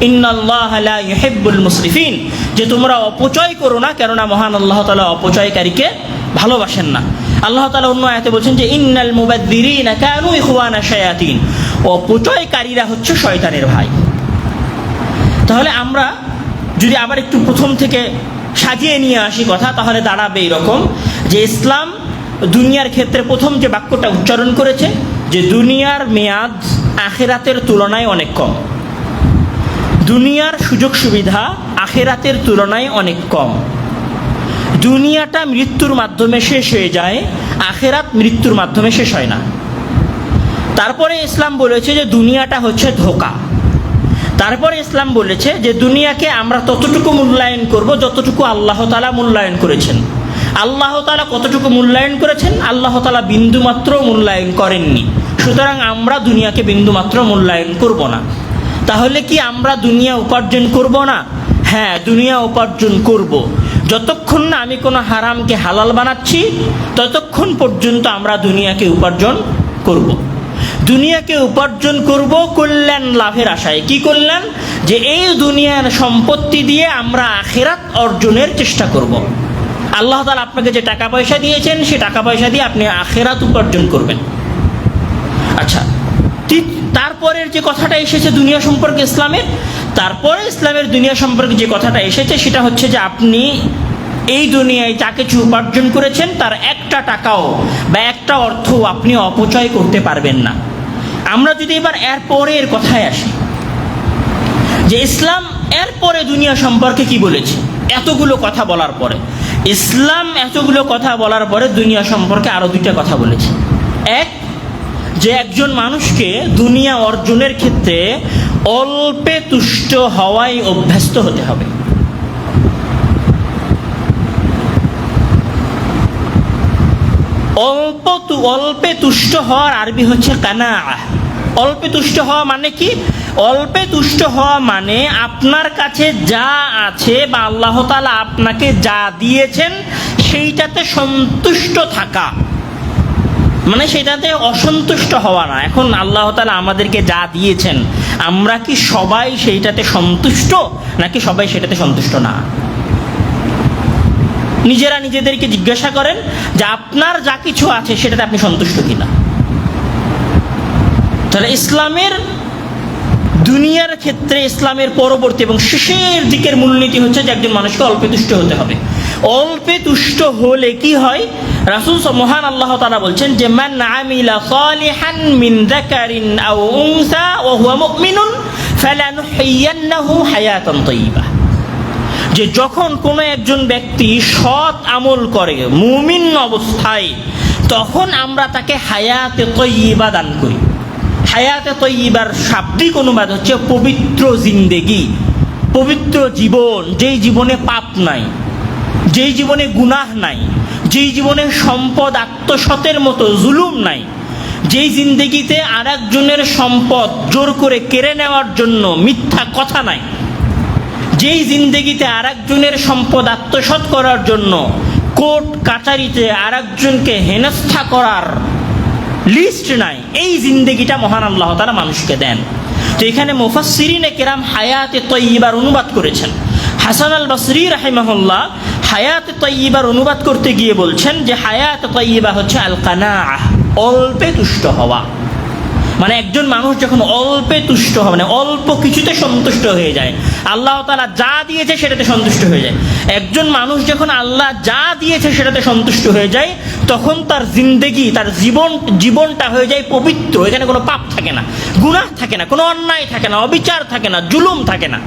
ইন্নাল্লাহা লা ইউহিব্বুল মুসরিফিন, যে তোমরা অপচয় করো না, কেননা মহান আল্লাহ তাআলা অপচয়কারীকে ভালোবাসেন না। আল্লাহ তাআলা অন্য আয়াতে বলছেন যে ইন্নাল মুবাযযিরিনা কানু ইখওয়ানা শায়াতিন, অপচয়কারীরা হচ্ছে শয়তানের ভাই। তাহলে আমরা যদি আবার একটু প্রথম থেকে সাজিয়ে নিয়ে আসি কথা, তাহলে দাঁড়াবে এরকম যে ইসলাম দুনিয়ার ক্ষেত্রে প্রথম যে বাক্যটা উচ্চারণ করেছে যে দুনিয়ার মেয়াদ আখিরাতের তুলনায় অনেক কম। দুনিয়ার সুযোগ সুবিধা আখিরাতের তুলনায় অনেক কম। দুনিয়াটা মৃত্যুর মাধ্যমে শেষ হয়ে যায়, আখিরাত মৃত্যুর মাধ্যমে শেষ হয় না। তারপরে ইসলাম বলেছে যে দুনিয়াটা হচ্ছে ধোঁকা। তারপরে ইসলাম বলেছে যে দুনিয়াকে আমরা ততটুকু মূল্যায়ন করব যতটুকু আল্লাহ তাআলা মূল্যায়ন করেছেন। আল্লাহ তাআলা কতটুকু মূল্যায়ন করেছেন? আল্লাহ তাআলা বিন্দুমাত্র মূল্যায়ন করেননি। সুতরাং আমরা দুনিয়াকে বিন্দুমাত্র মূল্যায়ন করব না। তাহলে কি আমরা দুনিয়া উপার্জন করব না? হ্যাঁ, দুনিয়া উপার্জন করব। যতক্ষণ না আমি কোনো হারামকে হালাল বানাচ্ছি ততক্ষণ পর্যন্ত আমরা দুনিয়াকে উপার্জন করব। দুনিয়াকে উপার্জন করব কল্যাণ লাভের আশায়। কি কল্যাণ? যে এই দুনিয়ার সম্পত্তি দিয়ে আমরা আখিরাত অর্জনের চেষ্টা করব। আল্লাহ তাআলা আপনাকে যে টাকা পয়সা দিয়েছেন সে টাকা পয়সা দিয়ে আপনি আখিরাত উপার্জন করবেন। আচ্ছা, তারপরের যে কথাটা এসেছে দুনিয়া সম্পর্কে ইসলামের, তারপরে ইসলামের দুনিয়া সম্পর্কে যে কথাটা এসেছে সেটা হচ্ছে যে আপনি এই দুনিয়ায় যা কিছু উপার্জন করেছেন তার একটা টাকাও বা একটা অর্থ আপনি অপচয় করতে পারবেন না। আমরা যদি এবার এর পরের কথায় আসি, যে ইসলাম এরপরে দুনিয়া সম্পর্কে কি বলেছে, এতগুলো কথা বলার পরে ইসলাম এতগুলো কথা বলার পরে দুনিয়া সম্পর্কে আরো দুইটা কথা বলেছে। এক, যে একজন মানুষকে দুনিয়া অর্জনের ক্ষেত্রে অল্পে তুষ্ট হওয়ায় অভ্যস্ত হতে হবে। অল্পে তুষ্ট হওয়ার আরবি হচ্ছে কানাআহ। অল্পে তুষ্ট হওয়া মানে কি? অল্পে তুষ্ট হওয়া মানে আপনার কাছে যা আছে বা আল্লাহ তাআলা আপনাকে যা দিয়েছেন সেইটাতে সন্তুষ্ট থাকা, মানে সেটাতে অসন্তুষ্ট হওয়া না। এখন আল্লাহ তাআলা আমাদেরকে যা দিয়েছেন আমরা কি সবাই সেইটাতে সন্তুষ্ট, নাকি সবাই সেটাতে সন্তুষ্ট না? নিজেরা নিজেদেরকে জিজ্ঞাসা করেন যে আপনার যা কিছু আছে সেটাতে আপনি সন্তুষ্ট কিনা। তাহলে ইসলামের দুনিয়ার ক্ষেত্রে ইসলামের পরবর্তী এবং শেষের দিকের মূলনীতি হচ্ছে যে একজন মানুষকে অল্পে তুষ্ট হতে হবে। অল্পে তুষ্ট হলে কি হয়? রাসূল মহান আল্লাহ তাআলা বলছেন যে মান আমিলা সালিহান মিন যাকারিন আও উনসা ওয়া হুয়া মুমিনুন ফালানুহয়িয়ান্নাহু হায়াতান তাইয়্যিবা। যে যখন কোনো একজন ব্যক্তি সৎ আমল করে মুমিন অবস্থায়, তখন আমরা তাকে হায়াতে তাইয়্যিবা দান করি। হায়াতে তাইয়্যিবার শাব্দিক অনুবাদ হচ্ছে পবিত্র জিন্দেগি, পবিত্র জীবন, যেই জীবনে পাপ নাই, যেই জীবনে গুনাহ নাই, যেই জীবনে সম্পদ আত্মসতের মতো জুলুম নাই, যেই জিন্দেগিতে আর একজনের সম্পদ জোর করে কেড়ে নেওয়ার জন্য মিথ্যা কথা নাই, যেই জিন্দেগিতে আর একজনের সম্পদ আত্মসাৎ করার জন্য কোর্ট কাচারিতে আর একজনকে হেনস্থা করার লিস্ট নাই, এই জিন্দেগিটা মহান আল্লাহ তাআলা মানুষকে দেন। তো এখানে মুফাসসিরিনে কেরাম হায়াতে তাইয়্যিবার অনুবাদ করেছেন। হাসান আল বসরি রাহিমাহুল্লাহ হায়াতে তাইয়্যিবার অনুবাদ করতে গিয়ে বলছেন যে হায়াতে তাইয়্যিবা হচ্ছে আল কানাআহ, অল্পে তুষ্ট হওয়া। মানে একজন মানুষ যখন অল্পে তুষ্ট হবে, মানে অল্প কিছুতে সন্তুষ্ট হয়ে যায়, আল্লাহ তাআলা যা দিয়েছে সেটাতে সন্তুষ্ট হয়ে যায়। একজন মানুষ যখন আল্লাহ যা দিয়েছে সেটাতে সন্তুষ্ট হয়ে যায়, তখন তার জিন্দেগি, তার জীবনটা হয়ে যায় পবিত্র। এখানে কোনো পাপ থাকে না, গুনাহ থাকে না, কোনো অন্যায় থাকে না, অবিচার থাকে না, জুলুম থাকে না।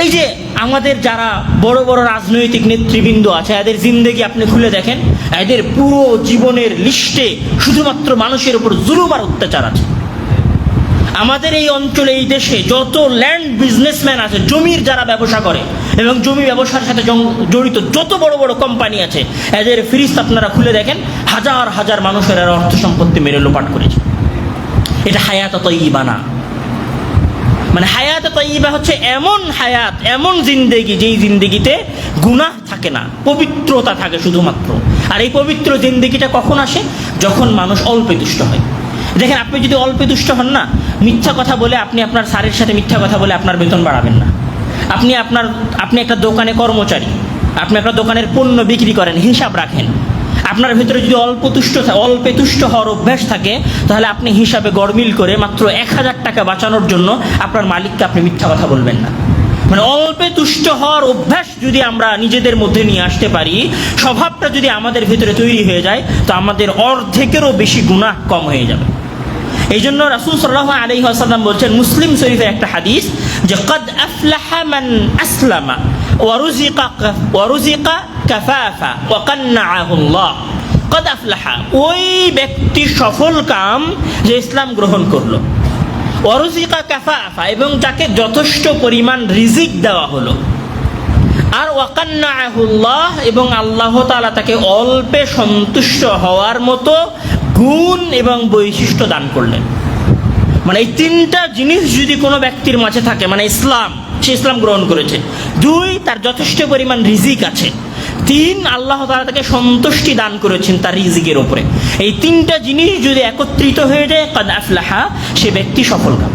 এই যে আমাদের যারা বড় বড় রাজনৈতিক নেতৃবৃন্দ আছে, এদের জিন্দেগি আপনি খুলে দেখেন, এদের পুরো জীবনের লিস্টে শুধুমাত্র মানুষের উপর জুলুম আর অত্যাচার আছে। আমাদের এই অঞ্চলে, এই দেশে যত ল্যান্ড বিজনেসম্যান আছে, জমির যারা ব্যবসা করে এবং জমি ব্যবসার সাথে জড়িত যত বড় বড় কোম্পানি আছে, এদের ফিরিস্ত আপনারা খুলে দেখেন, হাজার হাজার মানুষের এরা অর্থ সম্পত্তি মেরে লোপাট করেছে। এটা হায়াত তাইয়্যিবা না। মানে হায়াত তাইয়্যিবা হচ্ছে এমন হায়াত, এমন জিন্দেগি যেই জিন্দেগিতে গুনাহ থাকে না, পবিত্রতা থাকে শুধুমাত্র। আর এই পবিত্র জিন্দেগিটা কখন আসে? যখন মানুষ অল্পে তুষ্ট হয়। দেখেন, আপনি যদি অল্পে তুষ্ট হন না, মিথ্যা কথা বলে আপনি আপনার স্যারের সাথে মিথ্যা কথা বলে আপনার বেতন বাড়াবেন না। আপনি একটা দোকানে কর্মচারী, আপনি আপনার দোকানের পণ্য বিক্রি করেন, হিসাব রাখেন। আপনার ভিতরে যদি অল্পে তুষ্ট হওয়ার অভ্যাস থাকে, তাহলে আপনি হিসাবে গড়মিল করে মাত্র 1000 টাকা বাঁচানোর জন্য আপনার মালিককে আপনি মিথ্যা কথা বলবেন না। মানে অল্পে তুষ্ট হওয়ার অভ্যাস যদি আমরা নিজেদের মধ্যে নিয়ে আসতে পারি, স্বভাবটা যদি আমাদের ভিতরে তৈরি হয়ে যায়, তো আমাদের অর্ধেকেরও বেশি গুনাহ কম হয়ে যাবে। এই জন্য রাসূল সাল্লাল্লাহু আলাইহি ওয়াসাল্লাম বলছেন, মুসলিম শরীফের একটা হাদিস, যে কদ আফলাহা মান আসলামা ওয়া রুজিকা কাফাফা ওয়া কান্নাআহুল্লাহ। কদ আফলাহা, ওই ব্যক্তি সফল কাম যে ইসলাম গ্রহণ করলো, ওয়া রুজিকা কাফাফা, এবং যাকে যথেষ্ট পরিমাণ রিজিক দেওয়া হলো, আর ওয়া কান্নাআহুল্লাহ, এবং আল্লাহ তাআলা তাকে অল্পে সন্তুষ্ট হওয়ার মতো গুণ এবং বৈশিষ্ট্য দান করলেন। মানে এই তিনটা জিনিস যদি কোনো ব্যক্তির মাঝে থাকে, মানে ইসলাম, সে ইসলাম গ্রহণ করেছে, 2 তার যথেষ্ট পরিমাণ রিজিক আছে, 3 আল্লাহ তাআলা তাকে সন্তুষ্টি দান করেছেন তার রিজিকের উপরে, এই তিনটা জিনিস যদি একত্রিত হয়ে যায় কাদ আফলাহা, সে ব্যক্তি সফলকাম।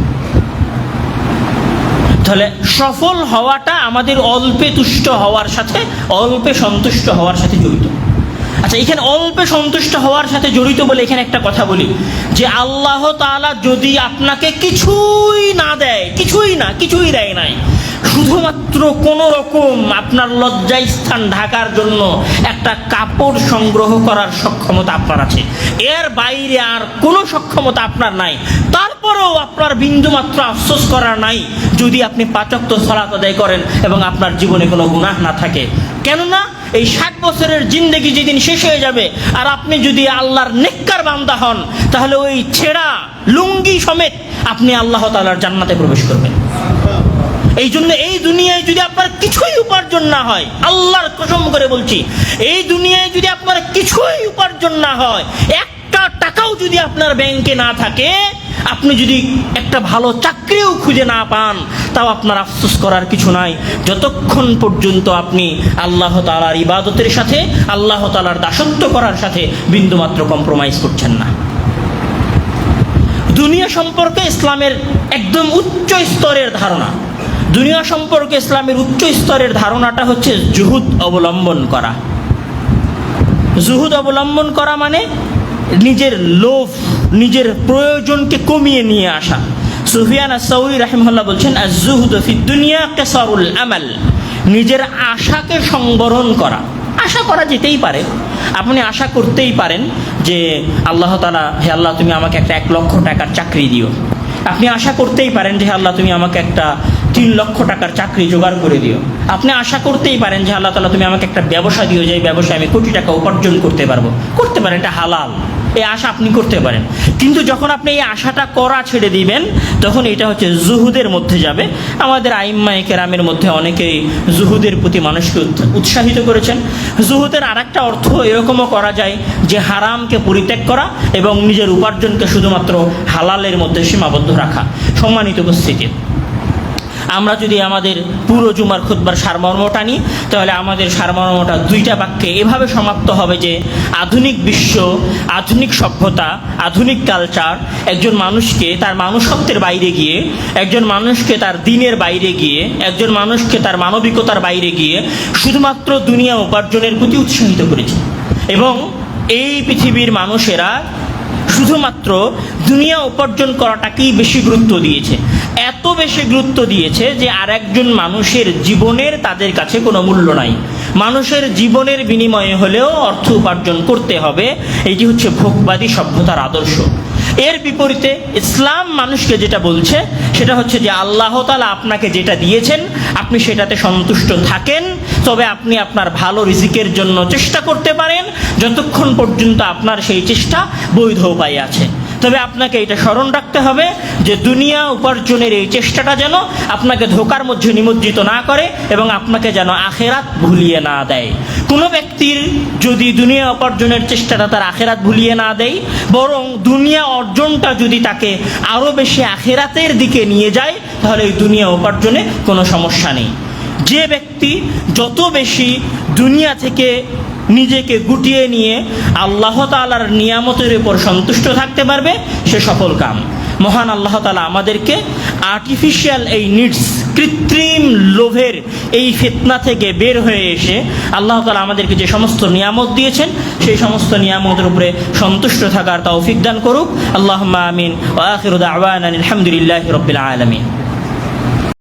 তাহলে সফল হওয়াটা আমাদের অল্পে তুষ্ট হওয়ার সাথে, অল্পে সন্তুষ্ট হওয়ার সাথে জড়িত। আচ্ছা, এখানে অল্পে সন্তুষ্ট হওয়ার সাথে জড়িত বলে এখানে একটা কথা বলি, যে আল্লাহ তাআলা যদি আপনাকে কিছুই না দেয়, কিছুই দেয় নাই, শুধুমাত্র কোনো রকম আপনার লজ্জায় স্থান ঢাকার জন্য একটা কাপড় সংগ্রহ করার সক্ষমতা আপনার আছে, এর বাইরে আর কোনো সক্ষমতা আপনার নাই, তারপরেও আপনার বিন্দুমাত্র আফসোস করার নাই যদি আপনি 5 ওয়াক্ত সালাত আদায় করেন এবং আপনার জীবনে কোনো গুনাহ না থাকে। কেননা এই 60 বছরের জিন্দেগি যেদিন শেষ হয়ে যাবে আর আপনি যদি আল্লাহর নেককার বান্দা হন, তাহলে ওই ছেঁড়া লুঙ্গি সমেত আপনি আল্লাহ তাআলার জান্নাতে প্রবেশ করবেন। এই জন্য এই দুনিয়ায় যদি আপনার কিছুই উপার্জন না হয়, আল্লাহর কসম করে বলছি, এই দুনিয়ায় যদি আপনার কিছুই উপার্জন না হয়, একটা টাকাও যদি আপনার ব্যাংকে না থাকে, আপনি যদি একটা ভালো চাকরিও খুঁজে না পান, তাও আপনার আফসোস করার কিছু নাই, যতক্ষণ পর্যন্ত আপনি আল্লাহ তাআলার ইবাদতের সাথে, আল্লাহ তাআলার দাসত্ব করার সাথে বিন্দুমাত্র কম্প্রোমাইজ করছেন না। দুনিয়া সম্পর্কে ইসলামের একদম উচ্চ স্তরের ধারণা, দুনিয়া সম্পর্কে ইসলামের উচ্চ স্তরের ধারণাটা হচ্ছে জুহুদ অবলম্বন করা। জুহুদ অবলম্বন করা মানে নিজের লোভ, নিজের প্রয়োজনকে কমিয়ে নিয়ে আসা। সুফিয়ান আস-সাউরি রাহিমাহুল্লাহ বলছেন, আজ-জুহদু ফিদ দুনিয়া কিসারুল আমাল, নিজের আশাকে সংবরণ করা। আশা করা যেতেই পারে, আপনি আশা করতেই পারেন যে আল্লাহ তাআলা, হে আল্লাহ তুমি আমাকে একটা 1 লক্ষ টাকার চাকরি দিও। আপনি আশা করতেই পারেন যে আল্লাহ তুমি আমাকে একটা 3 লক্ষ টাকার চাকরি জোগাড় করে দিও। আপনি আশা করতেই পারেন যে আল্লাহ তাআলা তুমি আমাকে একটা ব্যবসা দিও, যে ব্যবসায় আমি কোটি টাকা উপার্জন করতে পারবো। করতে পারেন, এটা হালাল, এই আশা আপনি করতে পারেন। কিন্তু যখন আপনি এই আশাটা করা ছেড়ে দিবেন, তখন এটা হচ্ছে জুহুদের মধ্যে যাবে। আমাদের আইম্মায়ে কেরামের মধ্যে অনেকেই জুহুদের প্রতি মানুষকে উৎসাহিত করেছেন। জুহুদের আরেকটা অর্থ এরকমও করা যায় যে হারামকে পরিত্যাগ করা এবং নিজের উপার্জনকে শুধুমাত্র হালালের মধ্যে সীমাবদ্ধ রাখা। সম্মানিত উপস্থিতি, আমরা যদি আমাদের পুরো জুমার খুতবার সারমর্মটা নিই, তাহলে আমাদের সারমর্মটা 2টা বাক্যে এভাবে সমাপ্ত হবে যে আধুনিক বিশ্ব, আধুনিক সভ্যতা, আধুনিক কালচার একজন মানুষকে তার মানুষত্বের বাইরে গিয়ে, একজন মানুষকে তার দ্বীনের বাইরে গিয়ে, একজন মানুষকে তার মানবিকতার বাইরে গিয়ে শুধুমাত্র দুনিয়া উপার্জনের প্রতি উৎসাহিত করেছে। এবং এই পৃথিবীর মানুষেরা শুধুমাত্র দুনিয়া উপার্জন করাটাকেই বেশি গুরুত্ব দিয়েছে, এত বেশি গুরুত্ব দিয়েছে যে আরেকজন মানুষের জীবনের তাদের কাছে কোনো মূল্য নাই। মানুষের জীবনের বিনিময়ে হলেও অর্থ উপার্জন করতে হবে, এটি হচ্ছে ভোগবাদী সভ্যতার আদর্শ। এর বিপরীতে ইসলাম মানুষকে যেটা বলছে সেটা হচ্ছে যে আল্লাহ তাআলা আপনাকে যেটা দিয়েছেন আপনি সেটাতে সন্তুষ্ট থাকেন, তবে আপনি আপনার ভালো রিজিকের জন্য চেষ্টা করতে পারেন যতক্ষণ পর্যন্ত আপনার সেই চেষ্টা বৈধ উপায়ে আছে। তবে আপনাকে এটা স্মরণ রাখতে হবে যে দুনিয়া উপার্জনের এই চেষ্টাটা যেন আপনাকে ধোঁকার মধ্যে নিমজ্জিত না করে এবং আপনাকে যেন আখেরাত ভুলিয়ে না দেয়। কোনো ব্যক্তির যদি দুনিয়া উপার্জনের চেষ্টাটা তার আখেরাত ভুলিয়ে না দেয়, বরং দুনিয়া অর্জনটা যদি তাকে আরও বেশি আখেরাতের দিকে নিয়ে যায়, তাহলে এই দুনিয়া উপার্জনে কোনো সমস্যা নেই। যে ব্যক্তি যত বেশি দুনিয়া থেকে নিজেকে গুটিয়ে নিয়ে আল্লাহ তাআলার নিয়ামতের উপর সন্তুষ্ট থাকতে পারবে, সে সফল কাম। মহান আল্লাহ তাআলা আমাদেরকে আর্টিফিশিয়াল এই নিডস, কৃত্রিম লোভের এই ফিতনা থেকে বের হয়ে এসে আল্লাহ তাআলা আমাদেরকে যে সমস্ত নিয়ামত দিয়েছেন সেই সমস্ত নিয়ামতের উপরে সন্তুষ্ট থাকার তৌফিক দান করুক। আল্লাহুম্মা আমিন। ওয়া আখিরু দাওয়ানা আলহামদুলিল্লাহি রাব্বিল আলামিন।